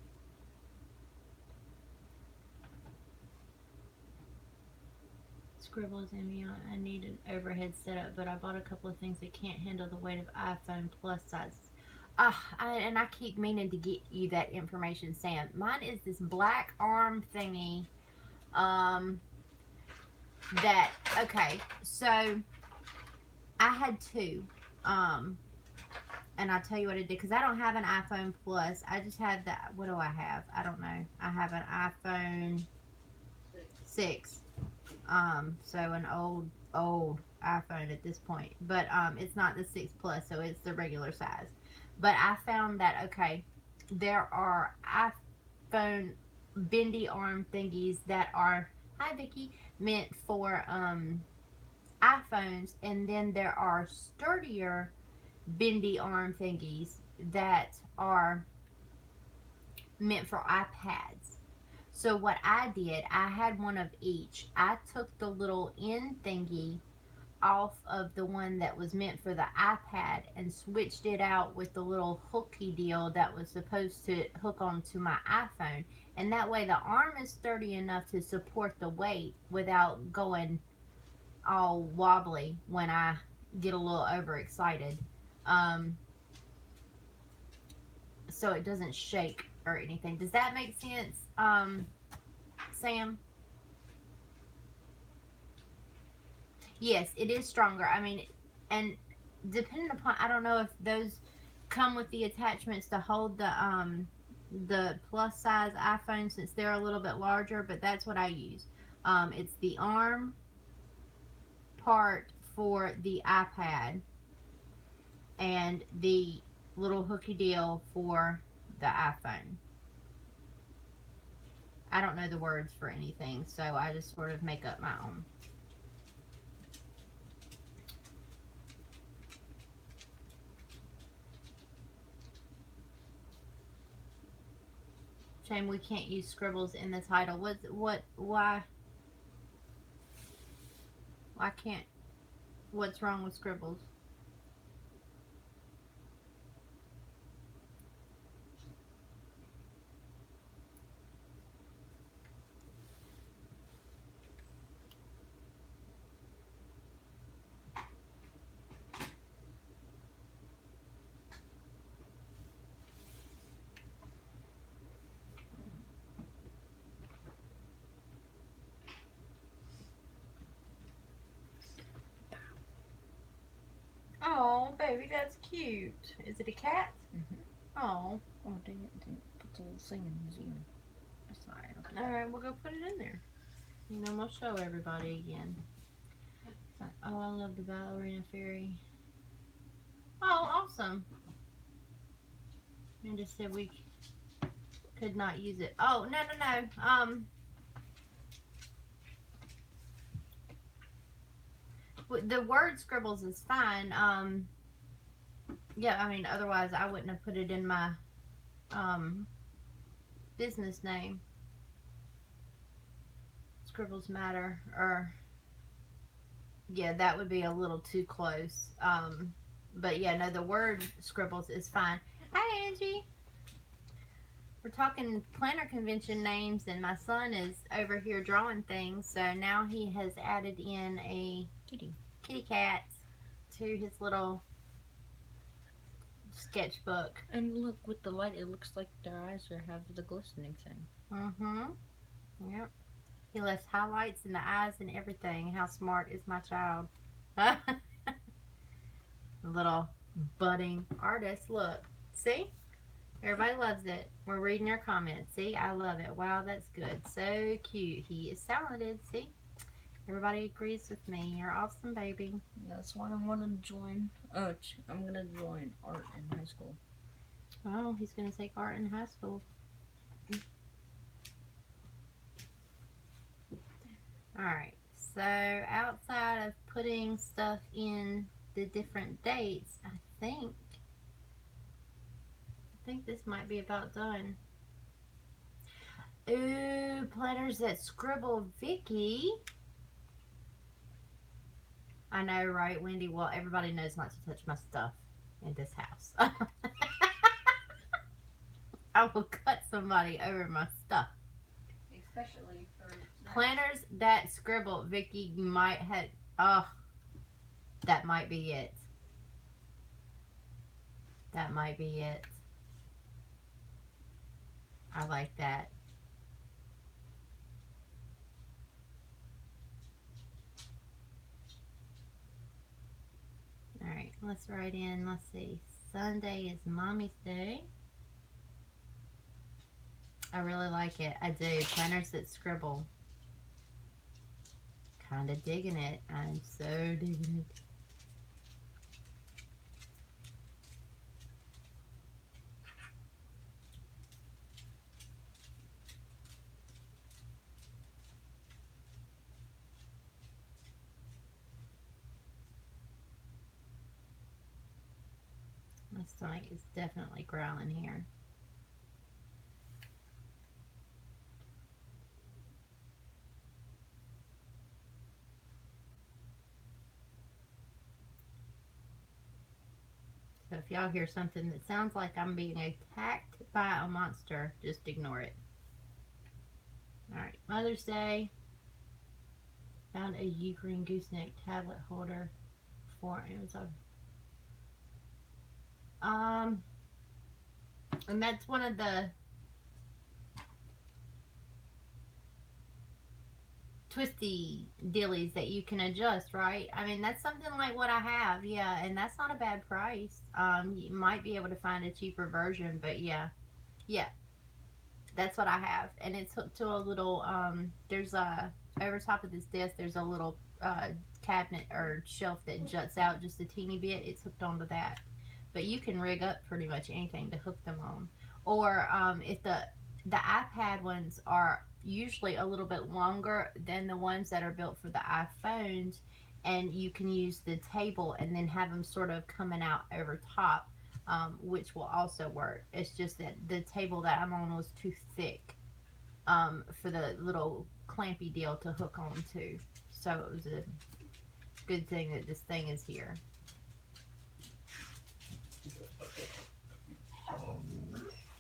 Scribbles in me. I need an overhead setup, but I bought a couple of things that can't handle the weight of iPhone plus size. And I keep meaning to get you that information, Sam. Mine is this black arm thingy. Okay, so I had two. And I'll tell you what I did, because I don't have an iPhone Plus. I just had that. What do I have? I don't know. I have an iPhone 6. So an old iPhone at this point. But it's not the 6 Plus, so it's the regular size. But I found that, okay, there are iPhone bendy arm thingies that are, hi Vicky, meant for iPhones, and then there are sturdier bendy arm thingies that are meant for iPads. So what I did, I had one of each. I took the little end thingy off of the one that was meant for the iPad and switched it out with the little hooky deal that was supposed to hook onto my iPhone. And that way the arm is sturdy enough to support the weight without going all wobbly when I get a little overexcited. So it doesn't shake or anything. Does that make sense, Sam? Yes, it is stronger. I mean, and depending upon, I don't know if those come with the attachments to hold the plus size iPhone, since they're a little bit larger, but that's what I use. It's the arm part for the iPad and the little hooky deal for the iPhone. I don't know the words for anything, so I just sort of make up my own. Shame we can't use scribbles in the title. Why can't, what's wrong with scribbles? Oh, baby, that's cute. Is it a cat? Oh. Oh, dang it. Didn't put the little thing in the museum. That's alright. Okay. Alright, we'll go put it in there. And then we'll show everybody again. Oh, I love the ballerina fairy. Oh, awesome. And just said we could not use it. Oh, no. The word scribbles is fine. Yeah, I mean, otherwise I wouldn't have put it in my business name. Scribbles matter, or yeah, that would be a little too close. But yeah, no, the word scribbles is fine. Hi, Angie. We're talking planner convention names, and my son is over here drawing things, so now he has added in a kitty cat to his little sketchbook. And look, with the light, it looks like their eyes have the glistening thing. Mm-hmm. Yep. He left highlights in the eyes and everything. How smart is my child? Little budding artist. Look. See? Everybody loves it. We're reading your comments. See? I love it. Wow, that's good. So cute. He is talented. See? Everybody agrees with me. You're awesome, baby. That's why I want to join. I'm gonna join art in high school. Oh, he's going to take art in high school. Alright, so outside of putting stuff in the different dates, I think this might be about done. Ooh, Planners That Scribble Vicky. I know, right, Wendy? Well, everybody knows not to touch my stuff in this house. I will cut somebody over my stuff. Especially for Planners That Scribble Vicky might have. Oh, that might be it. That might be it. I like that. Alright, let's write in, let's see. Sunday is Mommy's Day. I really like it. I do. Planners That Scribble. Kinda digging it. I'm so digging it. My stomach is definitely growling here. So if y'all hear something that sounds like I'm being attacked by a monster, just ignore it. Alright, Mother's Day. Found a Ukraine gooseneck tablet holder for Amazon. And that's one of the twisty dealies that you can adjust, right? I mean, that's something like what I have, yeah, and that's not a bad price. You might be able to find a cheaper version, but yeah, that's what I have, and it's hooked to a little. There's a over top of this desk. There's a little cabinet or shelf that juts out just a teeny bit. It's hooked onto that, but you can rig up pretty much anything to hook them on. Or if the iPad ones are usually a little bit longer than the ones that are built for the iPhones, and you can use the table and then have them sort of coming out over top, which will also work. It's just that the table that I'm on was too thick for the little clampy deal to hook on to. So it was a good thing that this thing is here.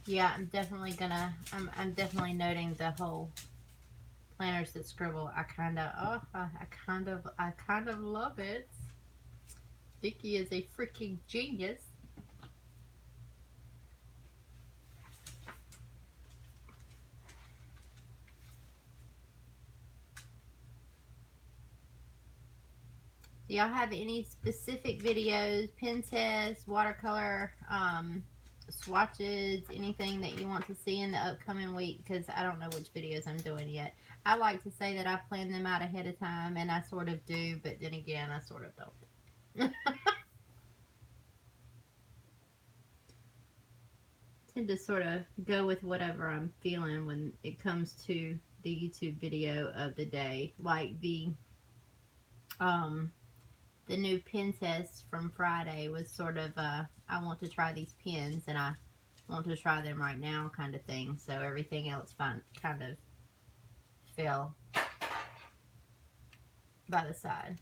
Yeah, I'm definitely gonna. I'm definitely noting the whole Planners That Scribble. I kind of love it. Vicky is a freaking genius. Do y'all have any specific videos, pen tests, watercolor, swatches, anything that you want to see in the upcoming week? Because I don't know which videos I'm doing yet. I like to say that I plan them out ahead of time, and I sort of do, but then again, I sort of don't. Tend to sort of go with whatever I'm feeling when it comes to the YouTube video of the day. Like the new pen test from Friday was sort of I want to try these pens and I want to try them right now kind of thing. So everything else kind of fell by the side.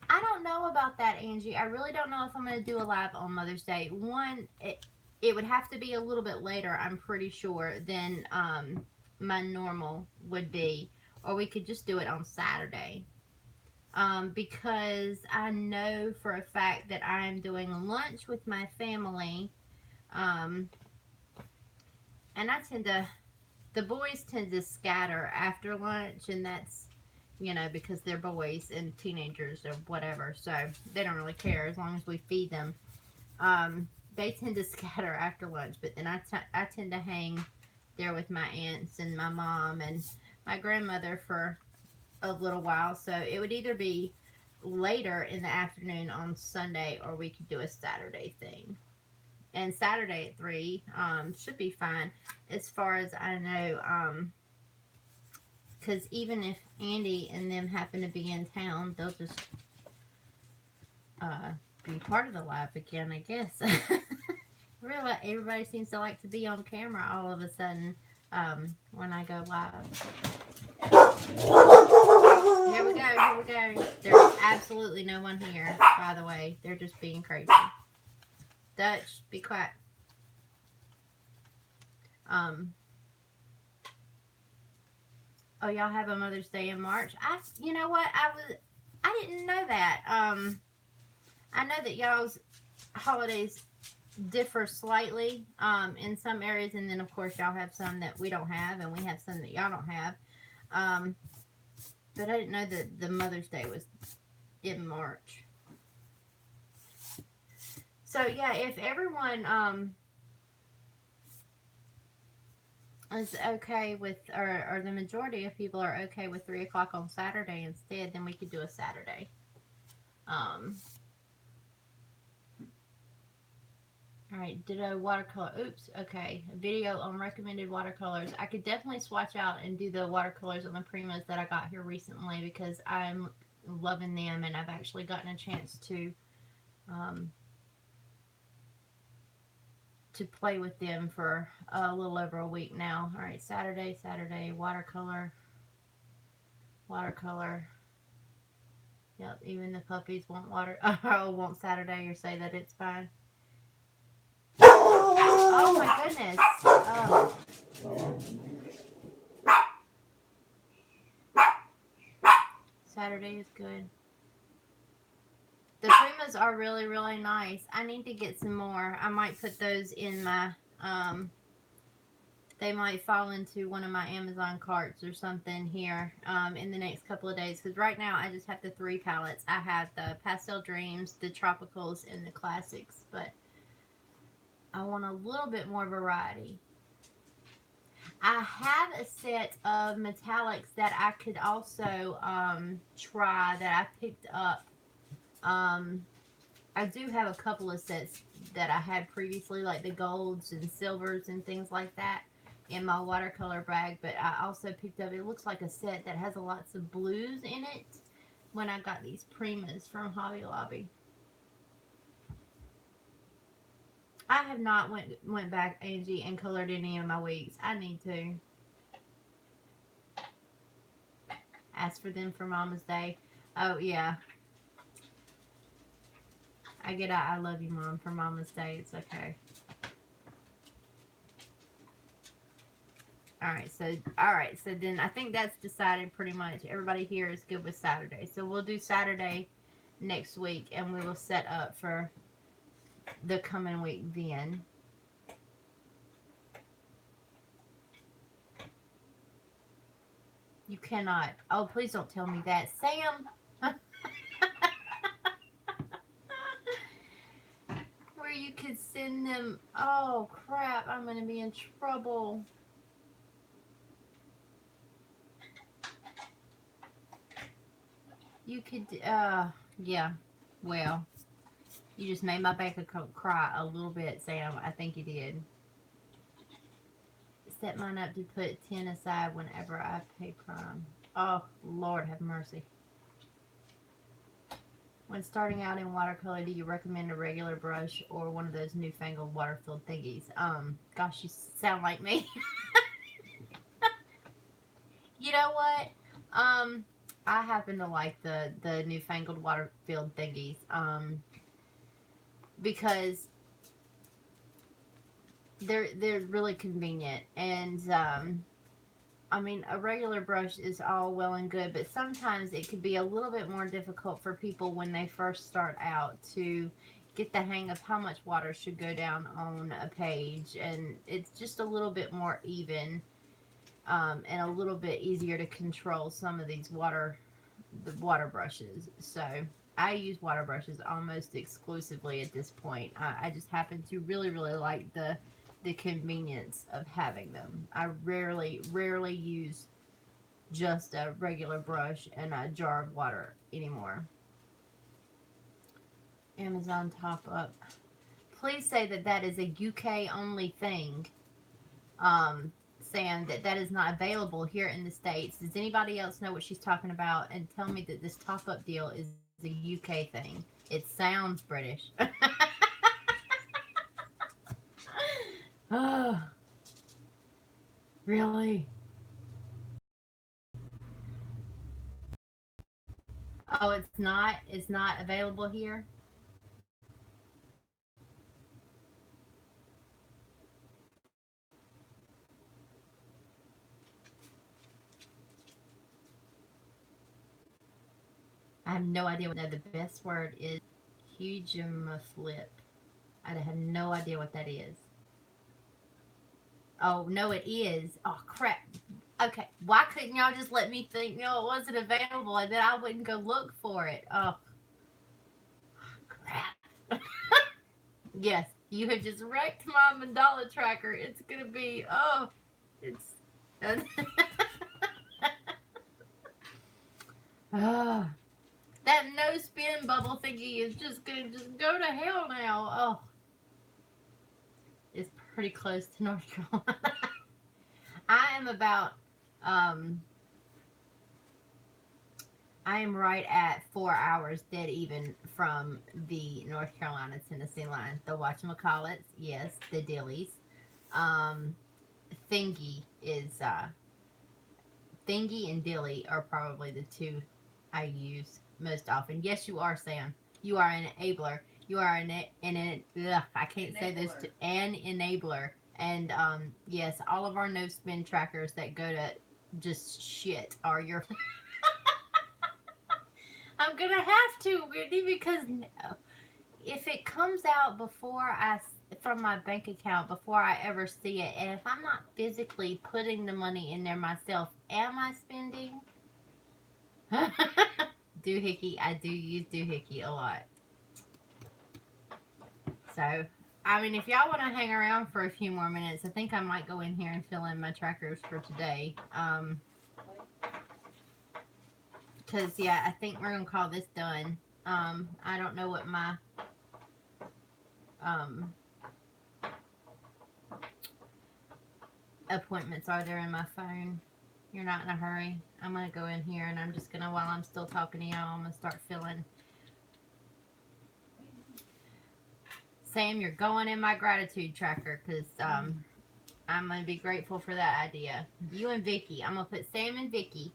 I don't know about that, Angie. I really don't know if I'm going to do a live on Mother's Day. One, it would have to be a little bit later, I'm pretty sure, than my normal would be. Or we could just do it on Saturday. Because I know for a fact that I'm doing lunch with my family. And the boys tend to scatter after lunch, and that's, because they're boys and teenagers or whatever, so they don't really care as long as we feed them. They tend to scatter after lunch, but then I tend to hang there with my aunts and my mom and my grandmother for a little while. So it would either be later in the afternoon on Sunday or we could do a Saturday thing. And Saturday at 3 should be fine as far as I know. Because even if Andy and them happen to be in town, they'll just uh, be part of the live again, I guess. Really, everybody seems to like to be on camera all of a sudden when I go live. Here we go, here we go. There's absolutely no one here, by the way. They're just being crazy. Dutch, be quiet. Um, oh, y'all have a Mother's Day in March. You know what? I didn't know that. I know that y'all's holidays differ slightly in some areas, and then of course y'all have some that we don't have, and we have some that y'all don't have. Um, but I didn't know that the Mother's Day was in March. So yeah, if everyone is okay with, or the majority of people are okay with 3 o'clock on Saturday instead, then we could do a Saturday. All right, ditto watercolor. Oops, okay. A video on recommended watercolors. I could definitely swatch out and do the watercolors on the Primas that I got here recently because I'm loving them and I've actually gotten a chance um, to play with them for a little over a week now. All right, Saturday, watercolor, watercolor. Yep, even the puppies want water. Want Saturday or say that it's fine. Oh my goodness. Oh. Saturday is good. The Primas are really, really nice. I need to get some more. I might put those in my, they might fall into one of my Amazon carts or something here in the next couple of days. Because right now I just have the 3 palettes. I have the Pastel Dreams, the Tropicals, and the Classics. But I want a little bit more variety. I have a set of metallics that I could also try that I picked up. I do have a couple of sets that I had previously, like the golds and silvers and things like that in my watercolor bag, but I also picked up, it looks like a set that has lots of blues in it when I got these Primas from Hobby Lobby. I have not went back, Angie, and colored any of my weeks. I need to. Ask for them for Mama's Day. Oh, yeah. I get I love you, Mom, for Mama's Day. It's okay. Alright, so then I think that's decided pretty much. Everybody here is good with Saturday. So we'll do Saturday next week, and we will set up for the coming week then. You cannot. Oh, please don't tell me that. Sam! Where you could send them. Oh, crap. I'm going to be in trouble. You could, yeah. Well, you just made my back cry a little bit, Sam. I think you did. Set mine up to put 10 aside whenever I pay Prime. Oh, Lord have mercy. When starting out in watercolor, do you recommend a regular brush or one of those newfangled water-filled thingies? Gosh, you sound like me. You know what? I happen to like the newfangled water-filled thingies. Because they're really convenient, and I mean, a regular brush is all well and good, but sometimes it could be a little bit more difficult for people when they first start out to get the hang of how much water should go down on a page, and it's just a little bit more even, and a little bit easier to control some of these water brushes. So I use water brushes almost exclusively at this point. I just happen to really, really like the the convenience of having them. I rarely use just a regular brush and a jar of water anymore. Amazon top up. Please say that that is a UK only thing. Sam, that is not available here in the States. Does anybody else know what she's talking about? And tell me that this top up deal is a UK thing. It sounds British. Oh, really? Oh, it's not. It's not available here. I have no idea what the best word is. Flip. I have no idea what that is. Oh no, it is. Oh crap. Okay, why couldn't y'all just let me think? No, it wasn't available, and then I wouldn't go look for it. Oh crap. Yes, you have just wrecked my mandala tracker. It's gonna be it's. Oh, that no spin bubble thingy is just gonna just go to hell now. Oh, it's pretty close to North Carolina. I am about um I am right at 4 hours dead even from the North Carolina Tennessee line. The whatchamacallits, yes, the dillies. Um Thingy is Thingy and Dilly are probably the two I use most often. Yes, you are, Sam. You are an enabler. You are I can't say those two. An enabler. And yes, all of our no spin trackers that go to just shit are your. I'm gonna have to, Whitney, because if it comes out before from my bank account before I ever see it, and if I'm not physically putting the money in there myself, am I spending? Doohickey, I do use Doohickey a lot. So, I mean, if y'all want to hang around for a few more minutes, I think I might go in here and fill in my trackers for today. Because, yeah, I think we're going to call this done. I don't know what my appointments are there in my phone. You're not in a hurry. I'm going to go in here and I'm just going to, while I'm still talking to y'all, I'm going to start filling. Sam, you're going in my gratitude tracker because I'm going to be grateful for that idea. You and Vicky. I'm going to put Sam and Vicky.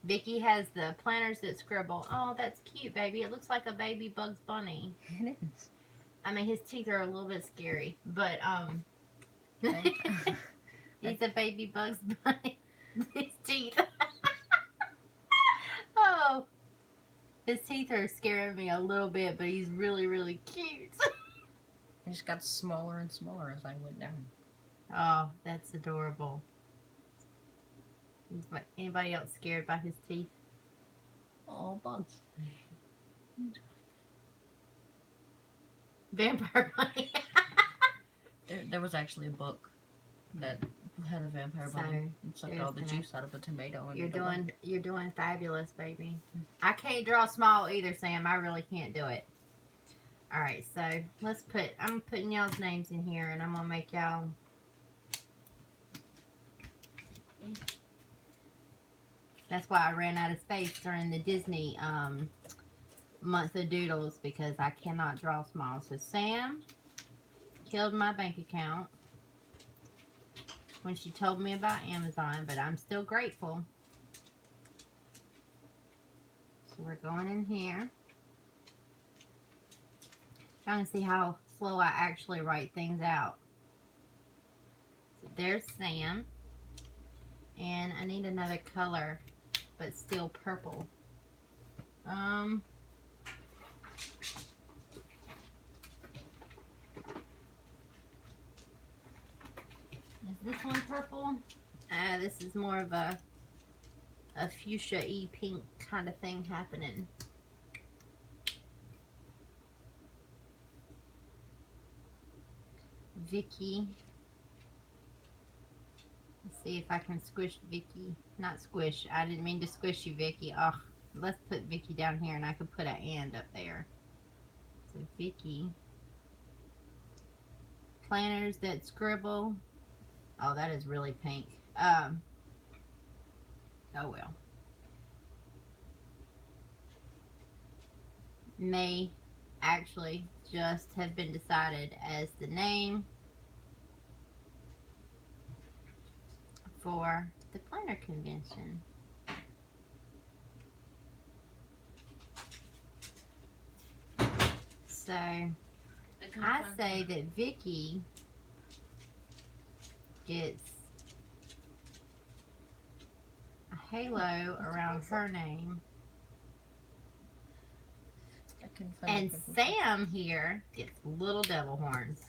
Vicky has the planners that scribble. Oh, that's cute, baby. It looks like a baby Bugs Bunny. It is. I mean, his teeth are a little bit scary, but he's a baby Bugs Bunny. His teeth. Oh, his teeth are scaring me a little bit, but he's really cute. It just got smaller and smaller as I went down. Oh, that's adorable. Anybody else scared by his teeth? Oh, bugs. Vampire Bunny. There was actually a book that had a vampire bunny and sucked all the juice out of a tomato. And you're doing fabulous, baby. I can't draw small either, Sam. I really can't do it. All right, so I'm putting y'all's names in here, and I'm gonna make y'all. That's why I ran out of space during the Disney month of doodles, because I cannot draw small. So Sam killed my bank account when she told me about Amazon, but I'm still grateful. So we're going in here. Trying to see how slow I actually write things out. So there's Sam. And I need another color, but still purple. Is this one purple? This is more of a fuchsia-y pink kind of thing happening. Vicky. see if I can squish Vicky. Not squish. I didn't mean to squish you, Vicky. Oh, let's put Vicky down here, and I could put an and up there. So Vicky. Planners that scribble. Oh, that is really pink. Oh well. May actually just have been decided as the name for the planner convention. So I say that Vicky gets a halo around her name. And Sam here gets little devil horns.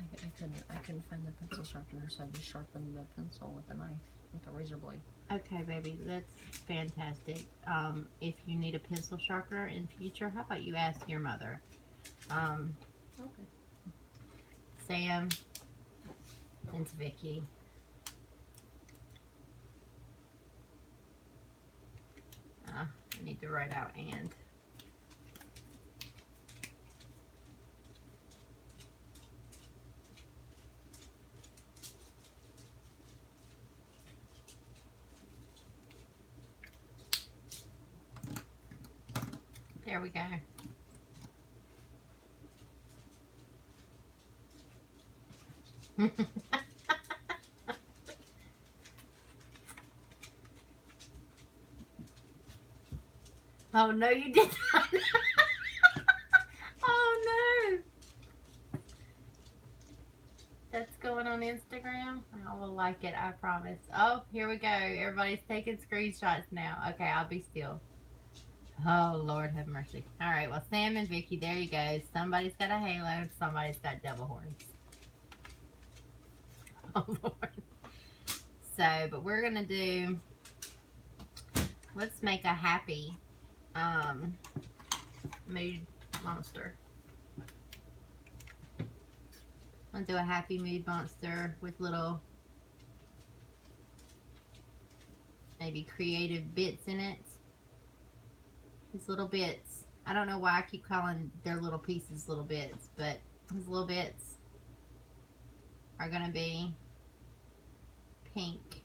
I couldn't find the pencil sharpener, so I just sharpened the pencil with a knife, with a razor blade. Okay, baby, that's fantastic. If you need a pencil sharpener in future, how about you ask your mother? Okay. Sam, it's Vicky. I need to write out and. There we go. Oh no, you did not. Oh no. That's going on Instagram. I will like it, I promise. Oh, here we go. Everybody's taking screenshots now. Okay, I'll be still. Oh, Lord have mercy. All right, well, Sam and Vicky, there you go. Somebody's got a halo. Somebody's got devil horns. Oh, Lord. So, but we're going to do, let's make a happy mood monster. I'll do a happy mood monster with little, maybe creative bits in it. These little bits. I don't know why I keep calling their little pieces little bits, but these little bits are going to be pink.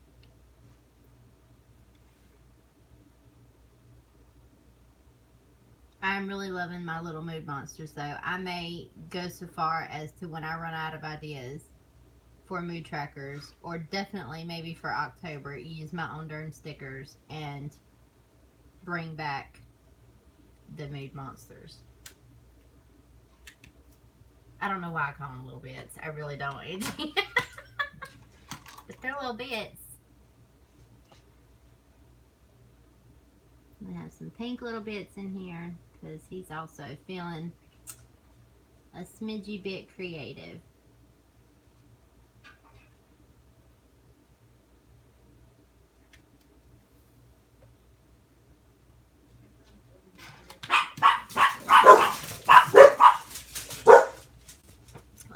I'm really loving my little mood monsters though. I may go so far as to, when I run out of ideas for mood trackers, or definitely maybe for October, use my own darn stickers and bring back the mood monsters. I don't know why I call them little bits. I really don't. But they're little bits. We have some pink little bits in here because he's also feeling a smidgy bit creative.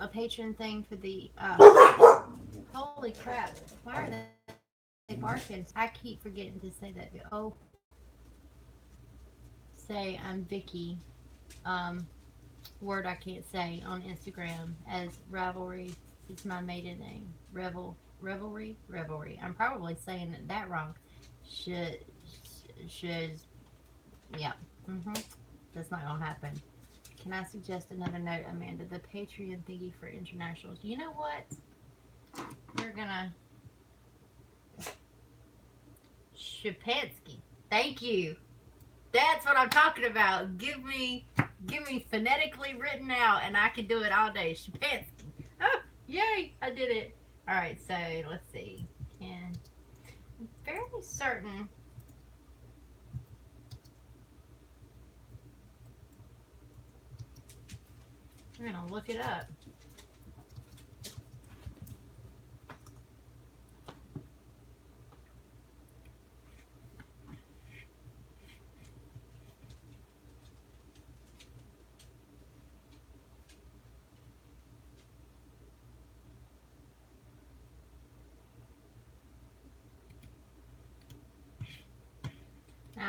A patron thing for the holy crap, why are they barking? I keep forgetting to say that. Oh, say I'm Vicky, word I can't say on Instagram, as Ravelry is my maiden name. Revelry. I'm probably saying that wrong. Should yeah. That's not gonna happen. Can I suggest another note, Amanda? The Patreon thingy for internationals. You know what? We're gonna Shapansky. Thank you. That's what I'm talking about. Give me phonetically written out, and I can do it all day. Shapansky. Oh, yay! I did it. All right. So let's see. I'm fairly certain. I'm gonna look it up.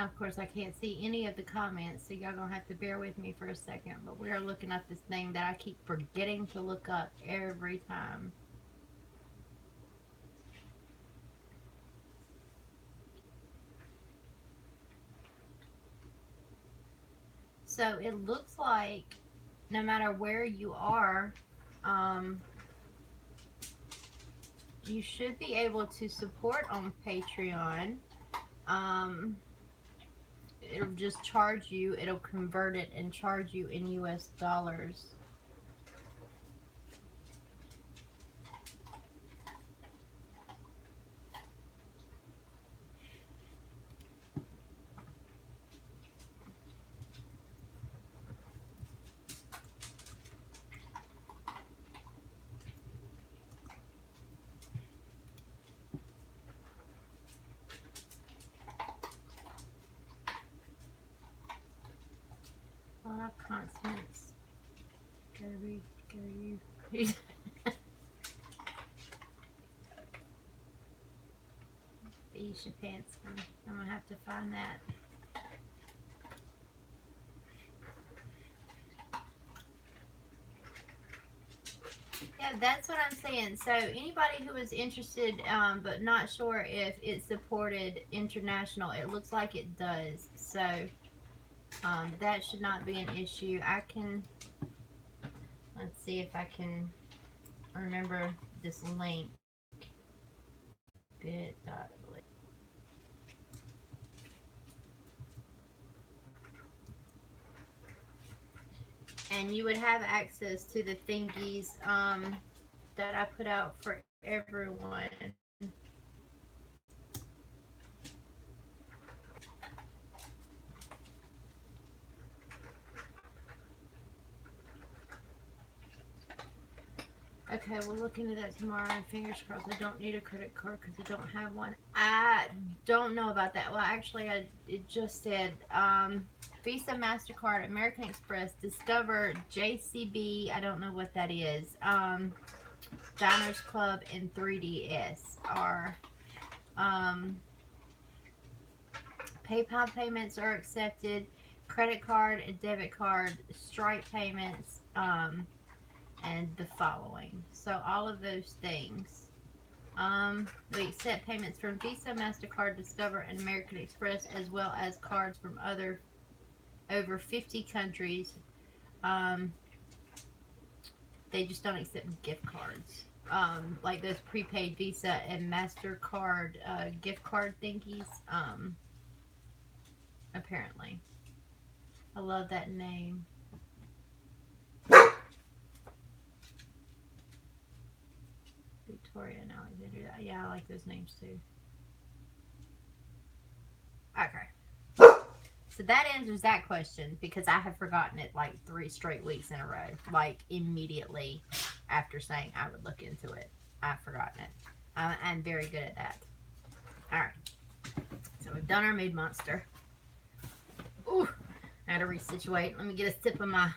Now, of course, I can't see any of the comments, so y'all gonna have to bear with me for a second. But we are looking at this thing that I keep forgetting to look up every time. So it looks like no matter where you are, um, you should be able to support on Patreon. Um, it'll just charge you, it'll convert it and charge you in US dollars. A lot of consonants. Gary, Gary. Aisha Pants. I'm gonna have to find that. Yeah, that's what I'm saying. So anybody who is interested, but not sure if it supported international, it looks like it does. So that should not be an issue. I can, let's see if I can remember this link. Bit.ly. And you would have access to the thingies that I put out for everyone. Okay, we'll look into that tomorrow. And fingers crossed, I don't need a credit card because I don't have one. I don't know about that. Well, actually, it just said Visa, MasterCard, American Express, Discover, JCB. I don't know what that is. Diners Club, and 3DS are. PayPal payments are accepted. Credit card and debit card, Stripe payments. And the following. So all of those things. We accept payments from Visa, MasterCard, Discover, and American Express, as well as cards from over 50 countries. They just don't accept gift cards. Like those prepaid Visa and MasterCard gift card thingies. Apparently. I love that name. Victoria and Alexandria. Yeah, I like those names too. Okay. So that answers that question because I have forgotten it like 3 straight weeks in a row. Like immediately after saying I would look into it. I've forgotten it. I'm very good at that. Alright. So we've done our mood monster. Ooh. I had to resituate. Let me get a sip of my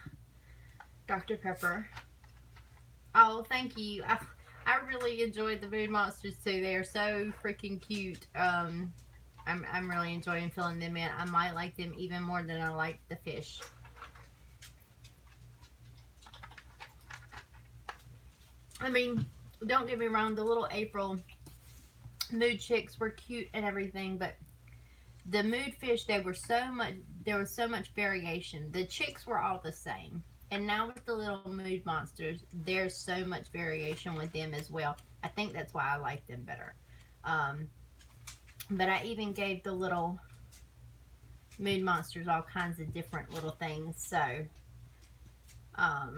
Dr. Pepper. Oh, thank you. I really enjoyed the mood monsters too. They are so freaking cute. I'm really enjoying filling them in. I might like them even more than I like the fish. I mean, don't get me wrong, the little April mood chicks were cute and everything, but the mood fish, there was so much variation. The chicks were all the same. And now with the little mood monsters, there's so much variation with them as well. I think that's why I like them better. But I even gave the little mood monsters all kinds of different little things. So, I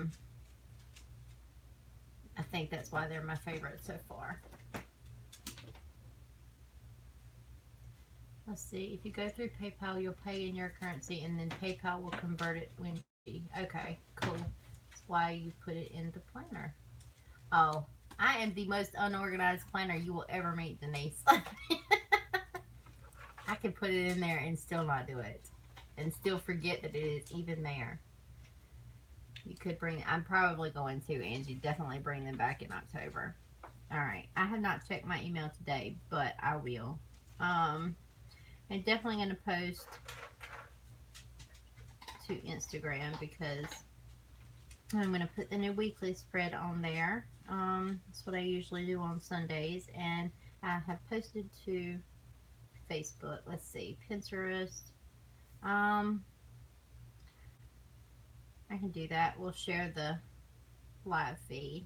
think that's why they're my favorite so far. Let's see. If you go through PayPal, you'll pay in your currency, and then PayPal will convert it when okay, cool. That's why you put it in the planner. Oh, I am the most unorganized planner you will ever meet, Denise. I can put it in there and still not do it. And still forget that it is even there. You could bring, I'm probably going to, Angie, definitely bring them back in October. Alright, I have not checked my email today, but I will. I'm definitely going to post to Instagram because I'm going to put the new weekly spread on there. That's what I usually do on Sundays. And I have posted to Facebook. Let's see, Pinterest. I can do that. We'll share the live feed.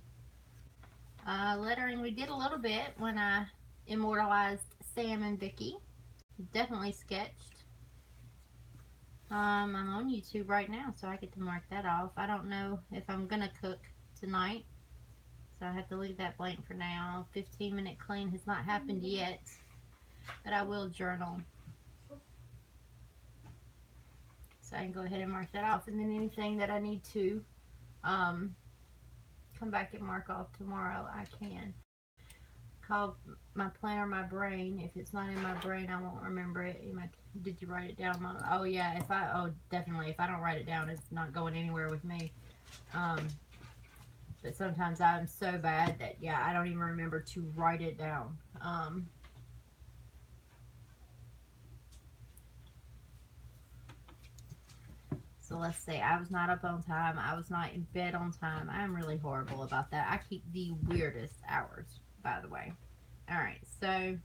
Lettering, we did a little bit when I immortalized Sam and Vicky. Definitely sketched. I'm on YouTube right now, so I get to mark that off. I don't know if I'm gonna cook tonight, so I have to leave that blank for now. 15-minute clean has not happened yet, but I will journal. So I can go ahead and mark that off, and then anything that I need to come back and mark off tomorrow, I can. Call my planner my brain. If it's not in my brain, I won't remember it. Did you write it down, Mom? Oh yeah, definitely. If I don't write it down, it's not going anywhere with me. But sometimes I'm so bad that yeah, I don't even remember to write it down. So let's say I was not up on time. I was not in bed on time. I'm really horrible about that. I keep the weirdest hours, by the way. All right, so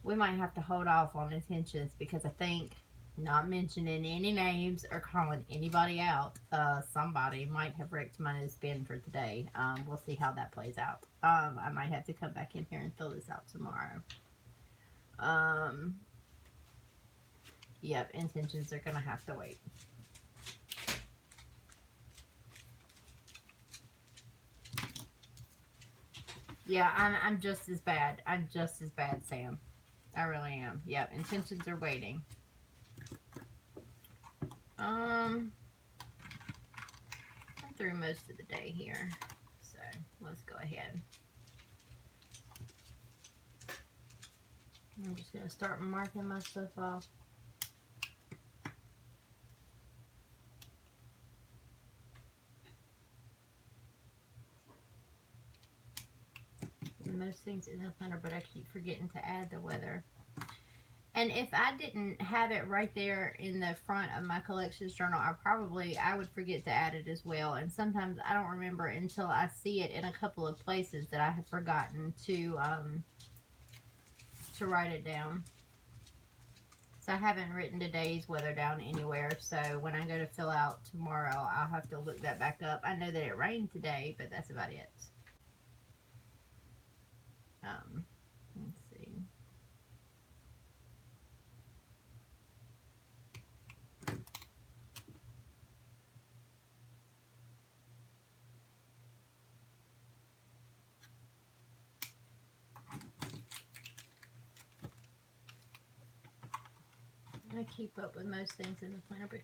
we might have to hold off on intentions because I think not mentioning any names or calling anybody out, somebody might have wrecked my new spin for today. We'll see how that plays out. I might have to come back in here and fill this out tomorrow. Yep, intentions are gonna have to wait. Yeah, I'm just as bad. I'm just as bad, Sam. I really am. Yep, intentions are waiting. I'm through most of the day here, so let's go ahead. I'm just gonna start marking my stuff off. Most things in the planner, but I keep forgetting to add the weather. And if I didn't have it right there in the front of my collections journal, I would forget to add it as well. And sometimes I don't remember until I see it in a couple of places that I have forgotten to write it down. So I haven't written today's weather down anywhere. So when I go to fill out tomorrow, I'll have to look that back up. I know that it rained today, but that's about it. Let's see. I keep up with most things in the planner, but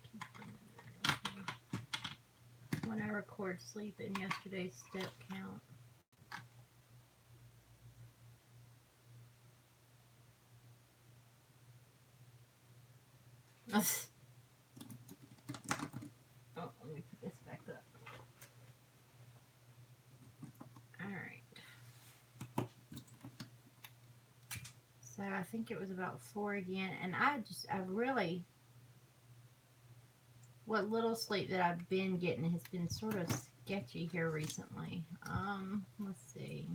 when I record sleep in yesterday's step count. Oh, let me put this back up. Alright. So I think it was about 4 again, and I really, what little sleep that I've been getting has been sort of sketchy here recently. Let's see.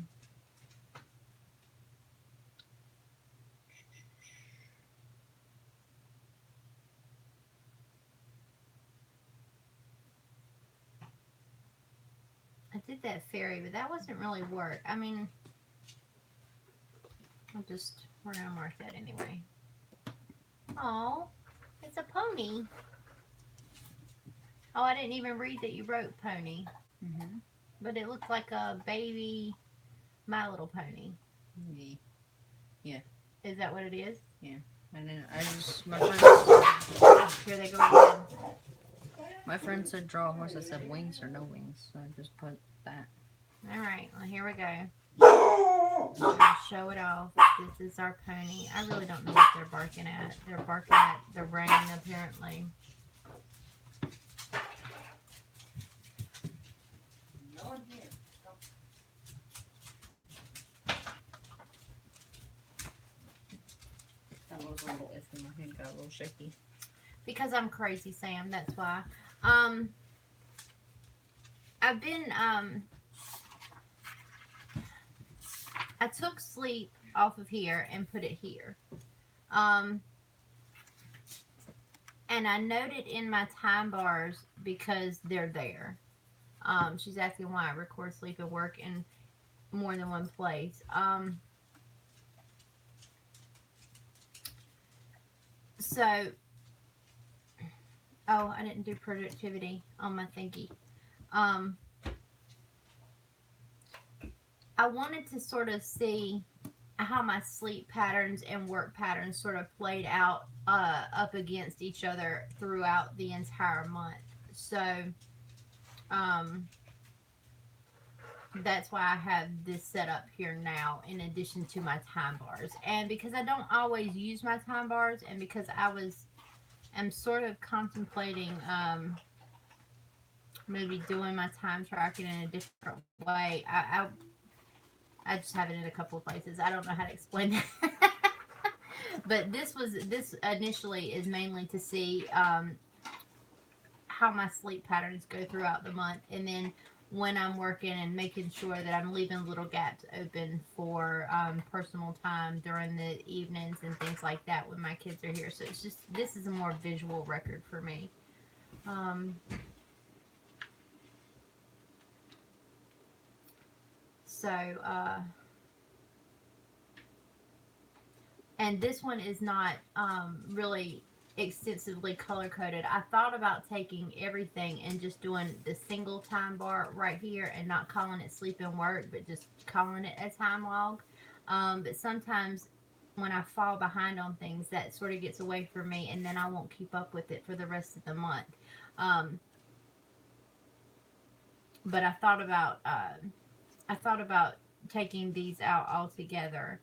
I did that fairy, but that wasn't really work. I mean, we're gonna mark that anyway. Oh, it's a pony. Oh, I didn't even read that you wrote pony. Mm-hmm. But it looked like a baby My Little Pony. Yeah. Is that what it is? Yeah. And then my friend. Here they go again. My friend said draw a horse. I said wings or no wings. So I just put that. Alright, well here we go. Show it off. This is our pony. I really don't know what they're barking at. They're barking at the rain, apparently. got a little shaky. Because I'm crazy, Sam. That's why. I've been I took sleep off of here and put it here. Um, and I noted in my time bars because they're there. She's asking why I record sleep and work in more than one place. So, oh, I didn't do productivity on my thingy. Um, I wanted to sort of see how my sleep patterns and work patterns sort of played out up against each other throughout the entire month. So, um, that's why I have this set up here now in addition to my time bars. And because I don't always use my time bars and because am sort of contemplating maybe doing my time tracking in a different way. I just have it in a couple of places. I don't know how to explain that. But this initially is mainly to see how my sleep patterns go throughout the month, and then when I'm working and making sure that I'm leaving little gaps open for personal time during the evenings and things like that when my kids are here. So it's just, this is a more visual record for me. And this one is not really extensively color coded. I thought about taking everything and just doing the single time bar right here and not calling it sleep and work, but just calling it a time log. But sometimes when I fall behind on things, that sort of gets away from me, and then I won't keep up with it for the rest of the month. But I thought about taking these out altogether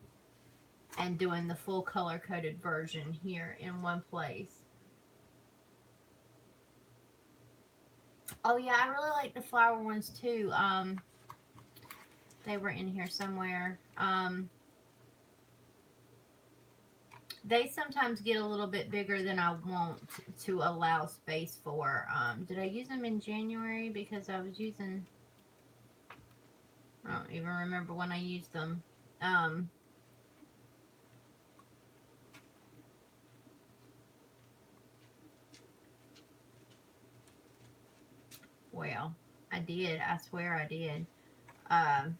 and doing the full color coded version here in one place. Oh yeah, I really like the flower ones too. They were in here somewhere. They sometimes get a little bit bigger than I want to allow space for. Did I use them in January? Because I was using, I don't even remember when I used them. Well, I did. I swear I did. And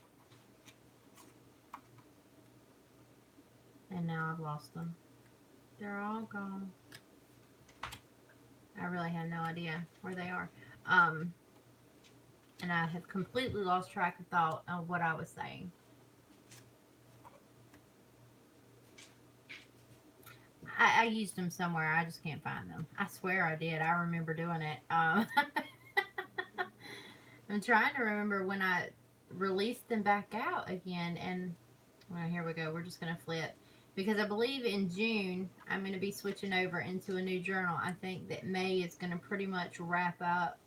now I've lost them. They're all gone. I really have no idea where they are. And I have completely lost track of thought of what I was saying. I used them somewhere. I just can't find them. I swear I did. I remember doing it. I'm trying to remember when I released them back out again. And well, here we go. We're just going to flip. Because I believe in June, I'm going to be switching over into a new journal. I think that May is going to pretty much wrap up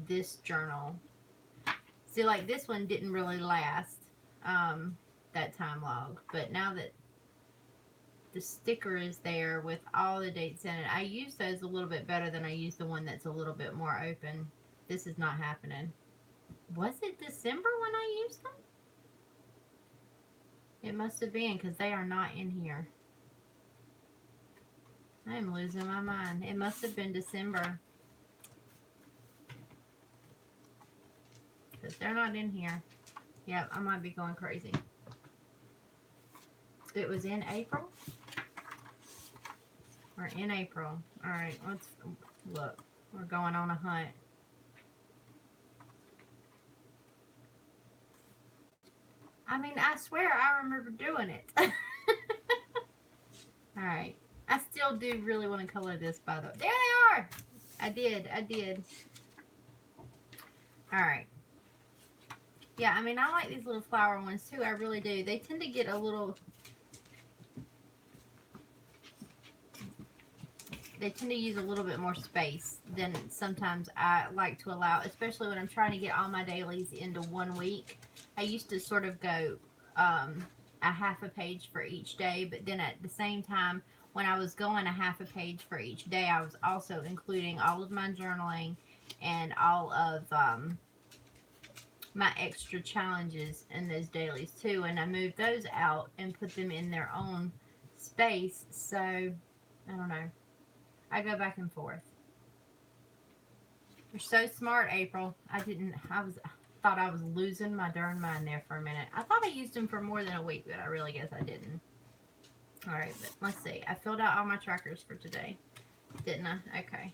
this journal. See, like this one didn't really last that time log. But now that the sticker is there with all the dates in it, I use those a little bit better than I use the one that's a little bit more open. This is not happening. Was it December when I used them? It must have been, because they are not in here. I am losing my mind. It must have been December. Because they're not in here. Yep, I might be going crazy. It was in April? Or in April. Alright, let's look. We're going on a hunt. I mean, I swear I remember doing it. Alright. I still do really want to color this, by the way. There they are! I did. Alright. Yeah, I mean, I like these little flower ones too. I really do. They tend to get a little... They tend to use a little bit more space than sometimes I like to allow, especially when I'm trying to get all my dailies into 1 week. I used to sort of go a half a page for each day, but then at the same time, when I was going a half a page for each day, I was also including all of my journaling and all of my extra challenges in those dailies too. And I moved those out and put them in their own space. So I don't know. I go back and forth. You're so smart, April. Thought I was losing my darn mind there for a minute. I thought I used them for more than a week, but I really guess I didn't. All right, but let's see. I filled out all my trackers for today, didn't I? Okay.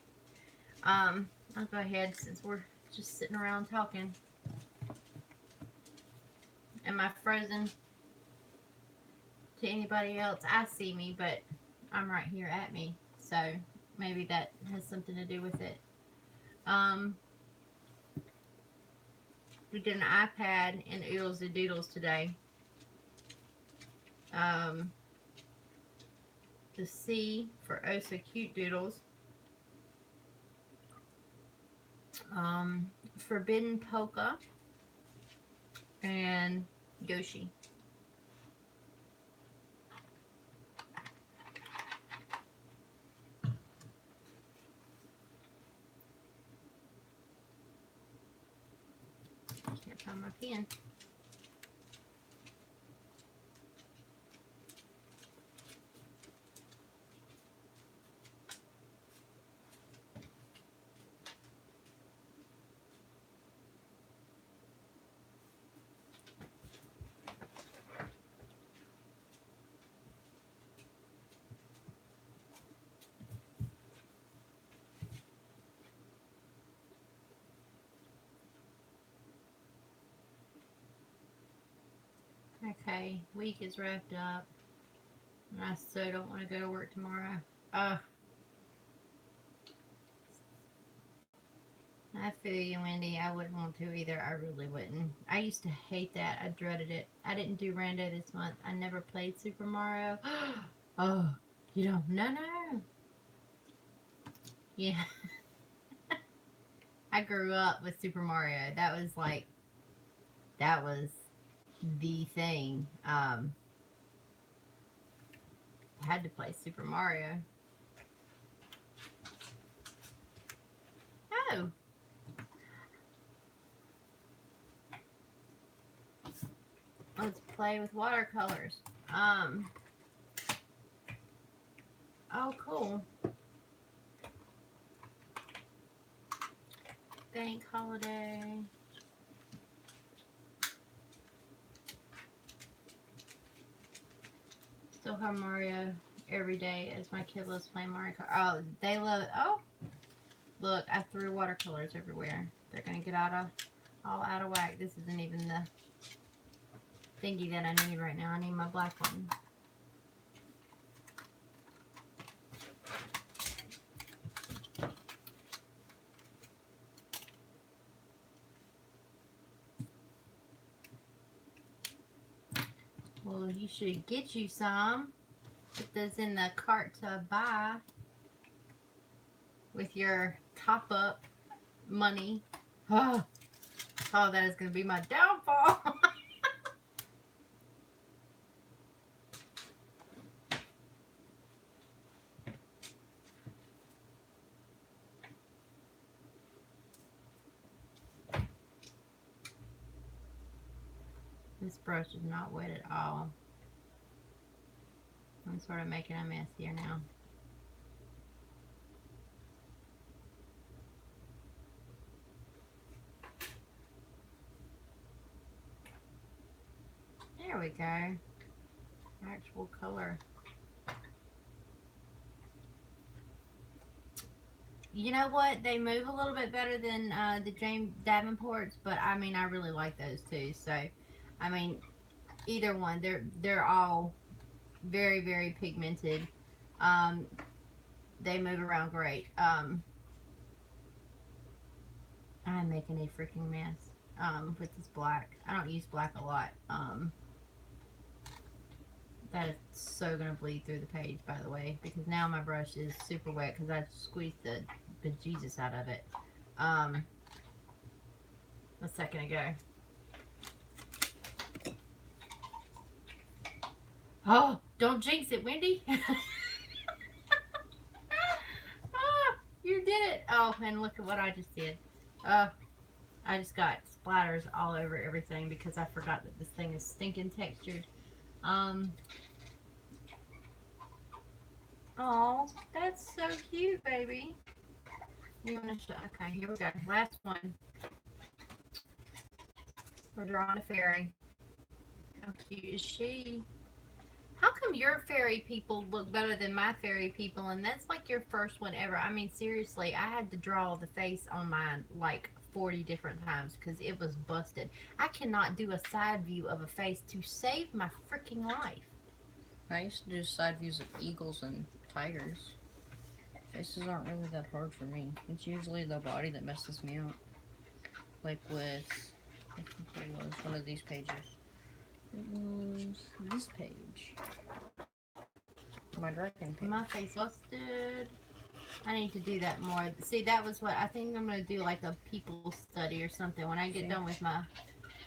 I'll go ahead since we're just sitting around talking. Am I frozen to anybody else? I see me, but I'm right here at me, so maybe that has something to do with it. We did an iPad and Oodles and Doodles today. The C for Oh So Cute Doodles. Forbidden Polka. And Yoshi. Can't find my pen. Okay, week is wrapped up. I so don't want to go to work tomorrow. I feel you, Wendy. I wouldn't want to either. I really wouldn't. I used to hate that. I dreaded it. I didn't do rando this month. I never played Super Mario. Oh, you don't? No. Yeah. I grew up with Super Mario. That was the thing. Had to play Super Mario. Oh. Let's play with watercolors. Oh, cool. Bank holiday. Still have Mario every day as my kid loves playing Mario Kart. Oh, they love it. Oh, look, I threw watercolors everywhere. They're gonna get all out of whack. This isn't even the thingy that I need right now. I need my black one. Well, you should get you some. Put those in the cart to buy with your top-up money. Oh, that is going to be my downfall. This brush is not wet at all. I'm sort of making a mess here now. There we go. Actual color. You know what? They move a little bit better than the James Davenports, but I mean, I really like those too. So, I mean, either one. They're all very, very pigmented. They move around great. I'm making a freaking mess with this black. I don't use black a lot. That is so going to bleed through the page, by the way, because now my brush is super wet because I squeezed the bejesus out of it a second ago. Oh, don't jinx it, Wendy. Ah, you did it. Oh, and look at what I just did. Uh, I just got splatters all over everything because I forgot that this thing is stinking textured. Um, oh, that's so cute, baby. You want to show? Okay, here we go. Last one. We're drawing a fairy. How cute is she? How come your fairy people look better than my fairy people? And that's like your first one ever. I mean, seriously, I had to draw the face on mine like 40 different times because it was busted. I cannot do a side view of a face to save my freaking life. I used to do side views of eagles and tigers. Faces aren't really that hard for me. It's usually the body that messes me up. Like with, I think it was one of these pages. It was this page. My dragon page. My face busted. I need to do that more. See, that was what I think I'm going to do, like a people study or something when I get done with my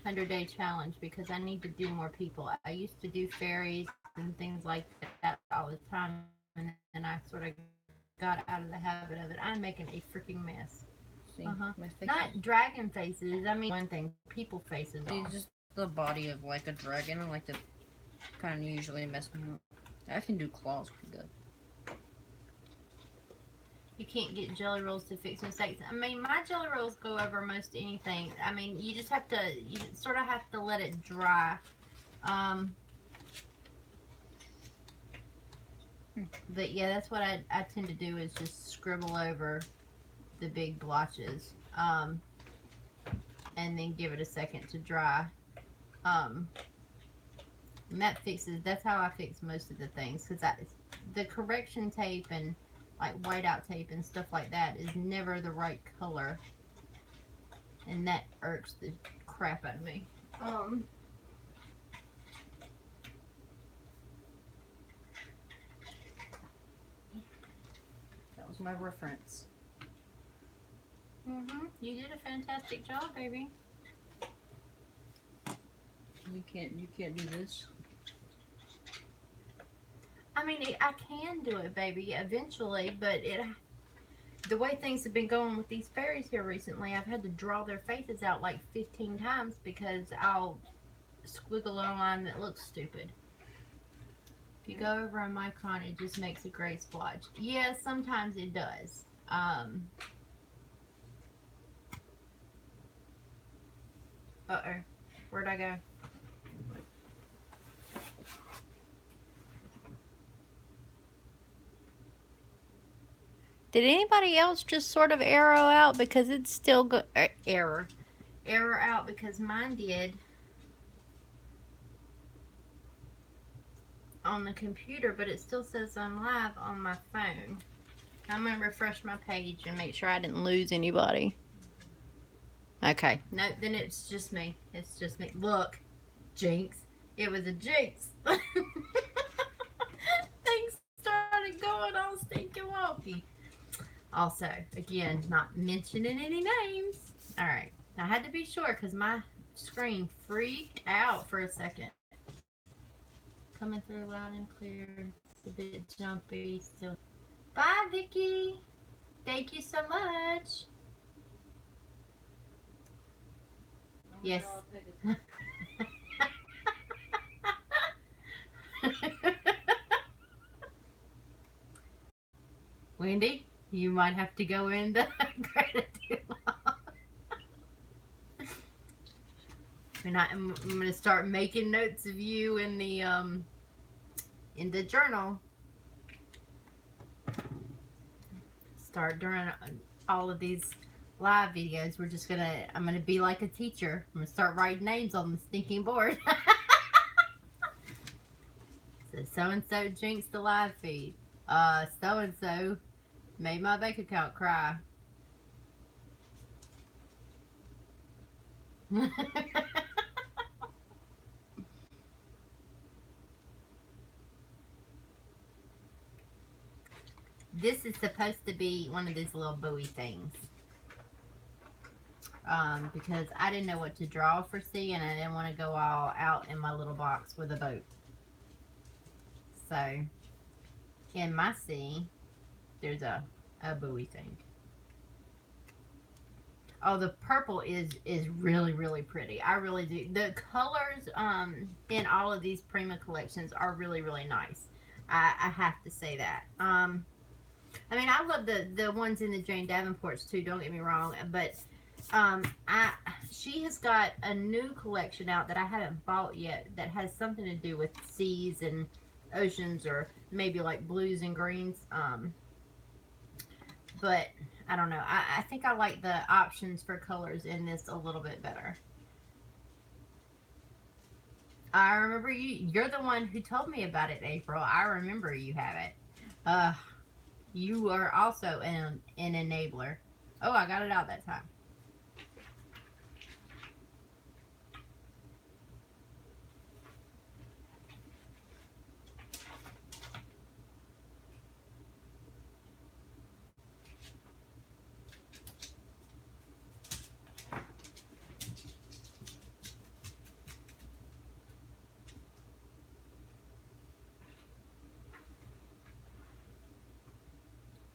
100-day challenge, because I need to do more people. I used to do fairies and things like that all the time, and then I sort of got out of the habit of it. I'm making a freaking mess. See, my face. Not dragon faces. I mean, one thing, people faces. See, just the body of like a dragon, and like the kind of usually mess me up. I can do claws pretty good. You can't get jelly rolls to fix mistakes. I mean, my jelly rolls go over most anything. I mean, you just have to, you sort of have to let it dry. But yeah, that's what I tend to do, is just scribble over the big blotches. And then give it a second to dry. And that fixes, that's how I fix most of the things. Because the correction tape and like whiteout tape and stuff like that is never the right color, and that irks the crap out of me. That was my reference. You did a fantastic job, baby. You can't do this. I mean, I can do it, baby, eventually, but the way things have been going with these fairies here recently, I've had to draw their faces out like 15 times because I'll squiggle a line that looks stupid. If you go over a micron, it just makes a gray splotch. Yeah, sometimes it does. Uh-oh. Where'd I go? Did anybody else just sort of arrow out? Because it's still good. Error out because mine did on the computer, but it still says I'm live on my phone. I'm going to refresh my page and make sure I didn't lose anybody. Okay. No, then it's just me. It's just me. Look. Jinx. It was a jinx. Things started going all stinky wonky. Also, again, not mentioning any names. Alright. I had to be sure because my screen freaked out for a second. Coming through loud and clear. It's a bit jumpy still. Bye, Vicky. Thank you so much. Yes. Wendy, you might have to go in the gratitude log. And I'm going to start making notes of you in the journal. Start during all of these live videos. I'm gonna be like a teacher. I'm gonna start writing names on the stinking board. So and so jinxed the live feed. So and so made my bank account cry. This is supposed to be one of these little buoy things. Because I didn't know what to draw for C, and I didn't want to go all out in my little box with a boat. So in my C, there's a buoy thing. Oh, the purple is really really pretty. I really do. The colors in all of these Prima collections are really really nice. I have to say that. I mean, I love the ones in the Jane Davenports too. Don't get me wrong, but I she has got a new collection out that I haven't bought yet that has something to do with seas and oceans, or maybe like blues and greens. But I don't know. I think I like the options for colors in this a little bit better. I remember you're the one who told me about it, April. I remember you have it. Uh, you are also an enabler. Oh, I got it out that time.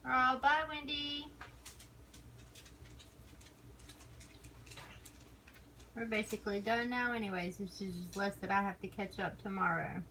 Oh, bye, Wendy. We're basically done now anyways. It's just less that I have to catch up tomorrow.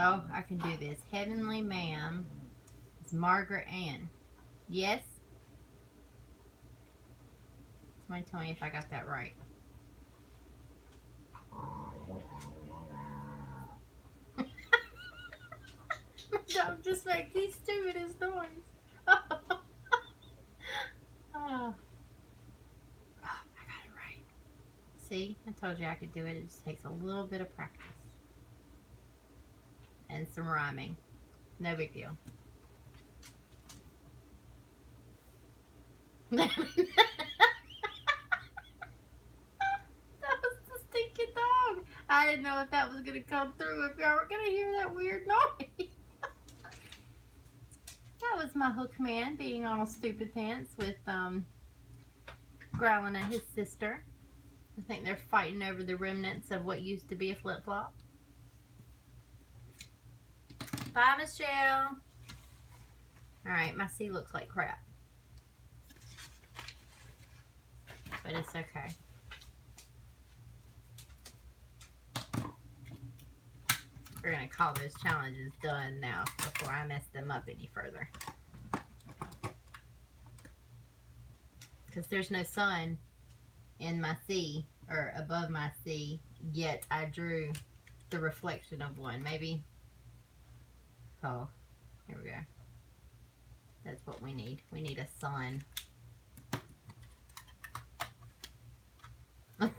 Oh, I can do this. Heavenly Ma'am is Margaret Ann. Yes? Somebody tell me if I got that right. Don't just make the stupidest noise. Oh, oh, I got it right. See, I told you I could do it. It just takes a little bit of practice and some rhyming. No big deal. That was the stinking dog. I didn't know if that was gonna come through. If y'all were gonna hear that weird noise. That was my hook man being all stupid pants with growling at his sister. I think they're fighting over the remnants of what used to be a flip flop. Bye, Michelle. Alright, my C looks like crap. But it's okay. We're going to call those challenges done now before I mess them up any further. Because there's no sun in my C, or above my C, yet I drew the reflection of one. Maybe. Oh, here we go. That's what we need. We need a sun. Do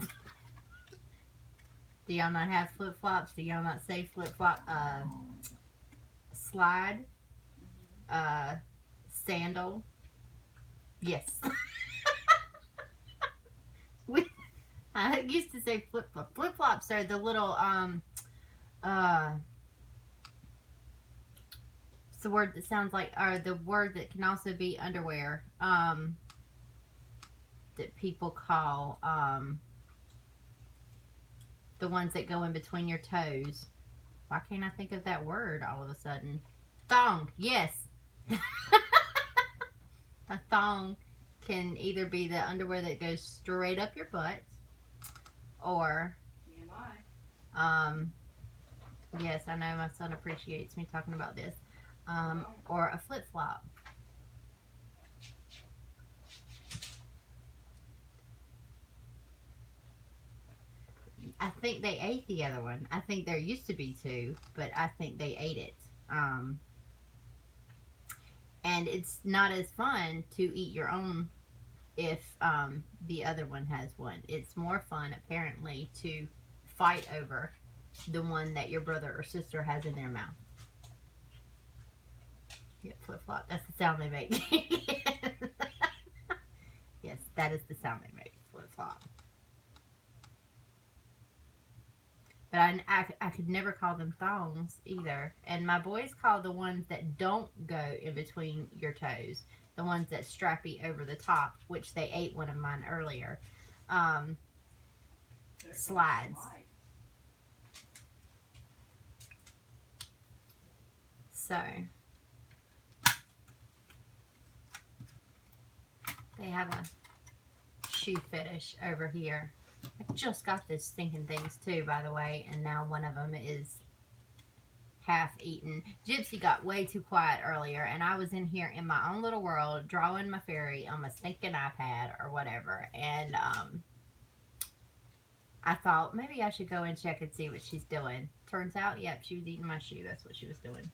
y'all not have flip-flops? Do y'all not say flip-flop? Slide? Sandal? Yes. I used to say flip-flop. Flip-flops are the little, it's the word that sounds like, or the word that can also be underwear, that people call, the ones that go in between your toes. Why can't I think of that word all of a sudden? Thong, yes. A thong can either be the underwear that goes straight up your butt, or, yes, I know my son appreciates me talking about this, or a flip-flop. I think they ate the other one. I think there used to be two, but I think they ate it. And it's not as fun to eat your own if the other one has one. It's more fun, apparently, to fight over the one that your brother or sister has in their mouth. Yeah, flip-flop. That's the sound they make. Yes, that is the sound they make. Flip-flop. But I could never call them thongs either. And my boys call the ones that don't go in between your toes, the ones that strappy over the top, which they ate one of mine earlier, um, slides. So they have a shoe fetish over here. I just got this stinking things too, by the way, and now one of them is half eaten. Gypsy got way too quiet earlier, and I was in here in my own little world drawing my fairy on my stinking iPad or whatever, and I thought maybe I should go and check and see what she's doing. Turns out, yep, she was eating my shoe. That's what she was doing.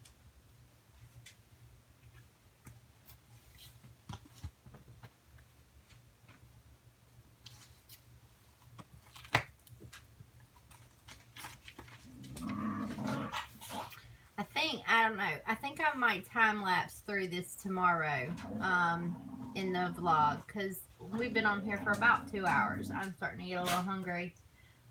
I don't know. I think I might time lapse through this tomorrow in the vlog because we've been on here for about 2 hours. I'm starting to get a little hungry.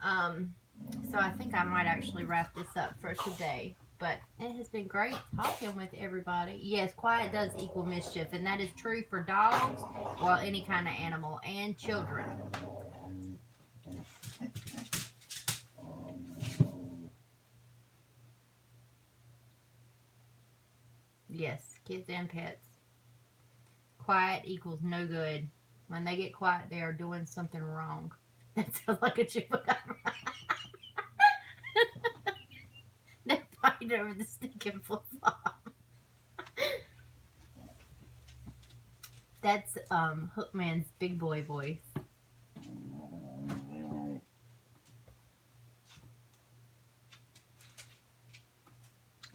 So I think I might actually wrap this up for today. But it has been great talking with everybody. Yes, quiet does equal mischief, and that is true for dogs, well, any kind of animal, and children. Yes, kids and pets. Quiet equals no good. When they get quiet, they are doing something wrong. That sounds like a chupacabra. They fight over the stinking flip flop. That's Hookman's big boy voice.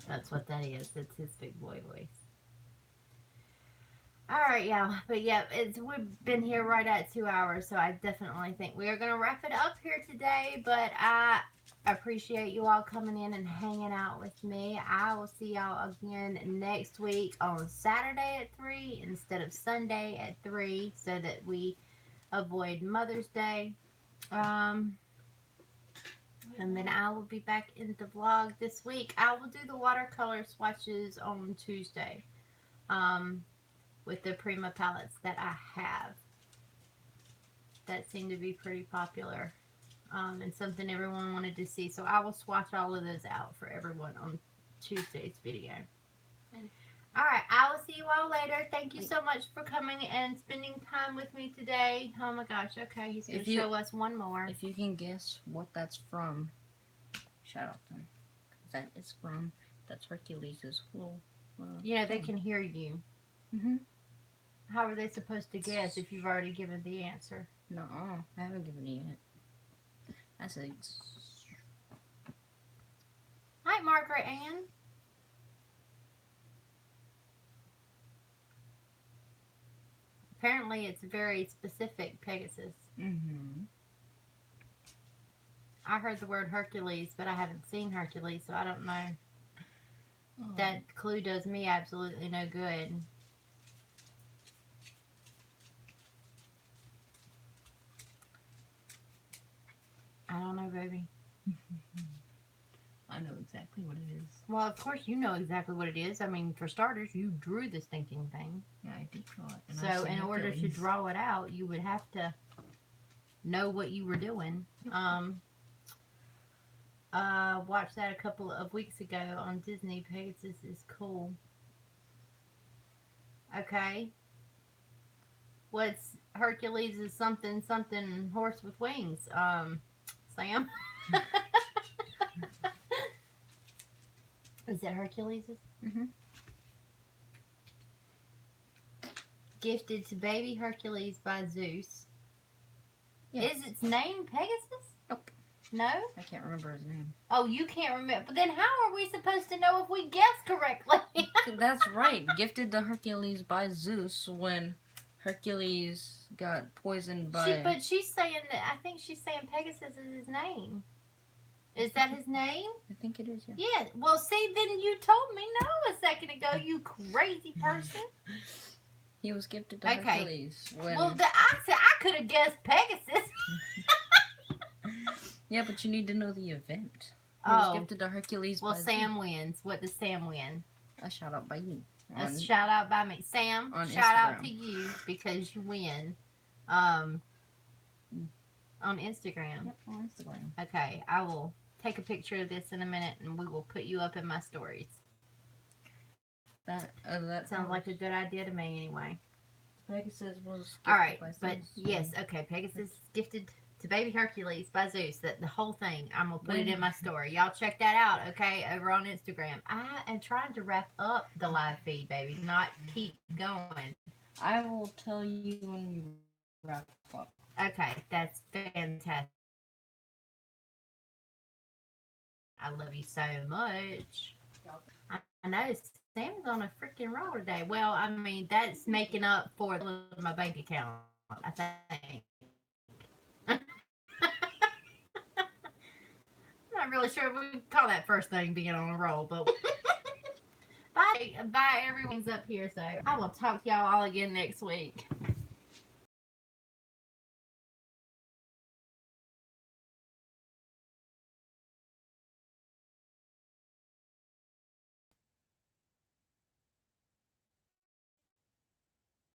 That's what that is. It's his big boy voice. All right, y'all. But yeah, we've been here right at 2 hours, so I definitely think we are gonna wrap it up here today. But I appreciate you all coming in and hanging out with me. I will see y'all again next week on Saturday at 3 instead of Sunday at 3, so that we avoid Mother's Day. And then I will be back in the vlog this week. I will do the watercolor swatches on Tuesday. With the Prima palettes that I have. That seem to be pretty popular. And something everyone wanted to see. So I will swatch all of those out for everyone on Tuesday's video. Alright, I will see you all later. Thank you so much for coming and spending time with me today. Oh my gosh, okay, he's going to show us one more. If you can guess what that's from, shout out to him. That is from, that's Hercules' little... they can hear you. Mm-hmm. How are they supposed to guess if you've already given the answer? No, I haven't given it yet. I said... Hi, Margaret Ann. Apparently, it's very specific, Pegasus. Mm-hmm. I heard the word Hercules, but I haven't seen Hercules, so I don't know. Oh. That clue does me absolutely no good. I don't know, baby. I know exactly what it is. Well, of course you know exactly what it is. I mean, for starters, you drew this thinking thing. Yeah, I did draw it. So, in order to draw it out, you would have to know what you were doing. Watched that a couple of weeks ago on Disney. Pegasus is cool. Okay. What's Hercules is something horse with wings? Sam? Is it Hercules? Mm-hmm. Gifted to baby Hercules by Zeus. Yes. Is its name Pegasus? Nope. No? I can't remember his name. Oh, you can't remember. But then how are we supposed to know if we guessed correctly? That's right. Gifted to Hercules by Zeus when Hercules got poisoned by... But she's saying that... I think she's saying Pegasus is his name. Is that his name? I think it is, yeah. Yeah. Well, see, then you told me no a second ago, you crazy person. He was gifted to Hercules. When... Well, I said I could have guessed Pegasus. Yeah, but you need to know the event. He was Oh, gifted to Hercules. well, by Sam wins. What does Sam win? a shout out by you. A shout out by me. Sam, on shout out Instagram. to you because you win. On Instagram. Yep, on Instagram. Okay, I will take a picture of this in a minute and we will put you up in my stories. That Sounds like a good idea to me anyway. Pegasus was All right, by but Zeus, yes, okay, Pegasus gifted to baby Hercules by Zeus. That the whole thing, I'm gonna put it in my story. Y'all check that out, okay, over on Instagram. I am trying to wrap up the live feed, baby, not keep going. I will tell you when you wrap up. Okay, that's fantastic. I love you so much. I know Sam's on a freaking roll today. Well, I mean, that's making up for my bank account, I think. I'm not really sure we can call that first thing being on a roll, but bye. Bye, everyone's up here, so I will talk to y'all all again next week.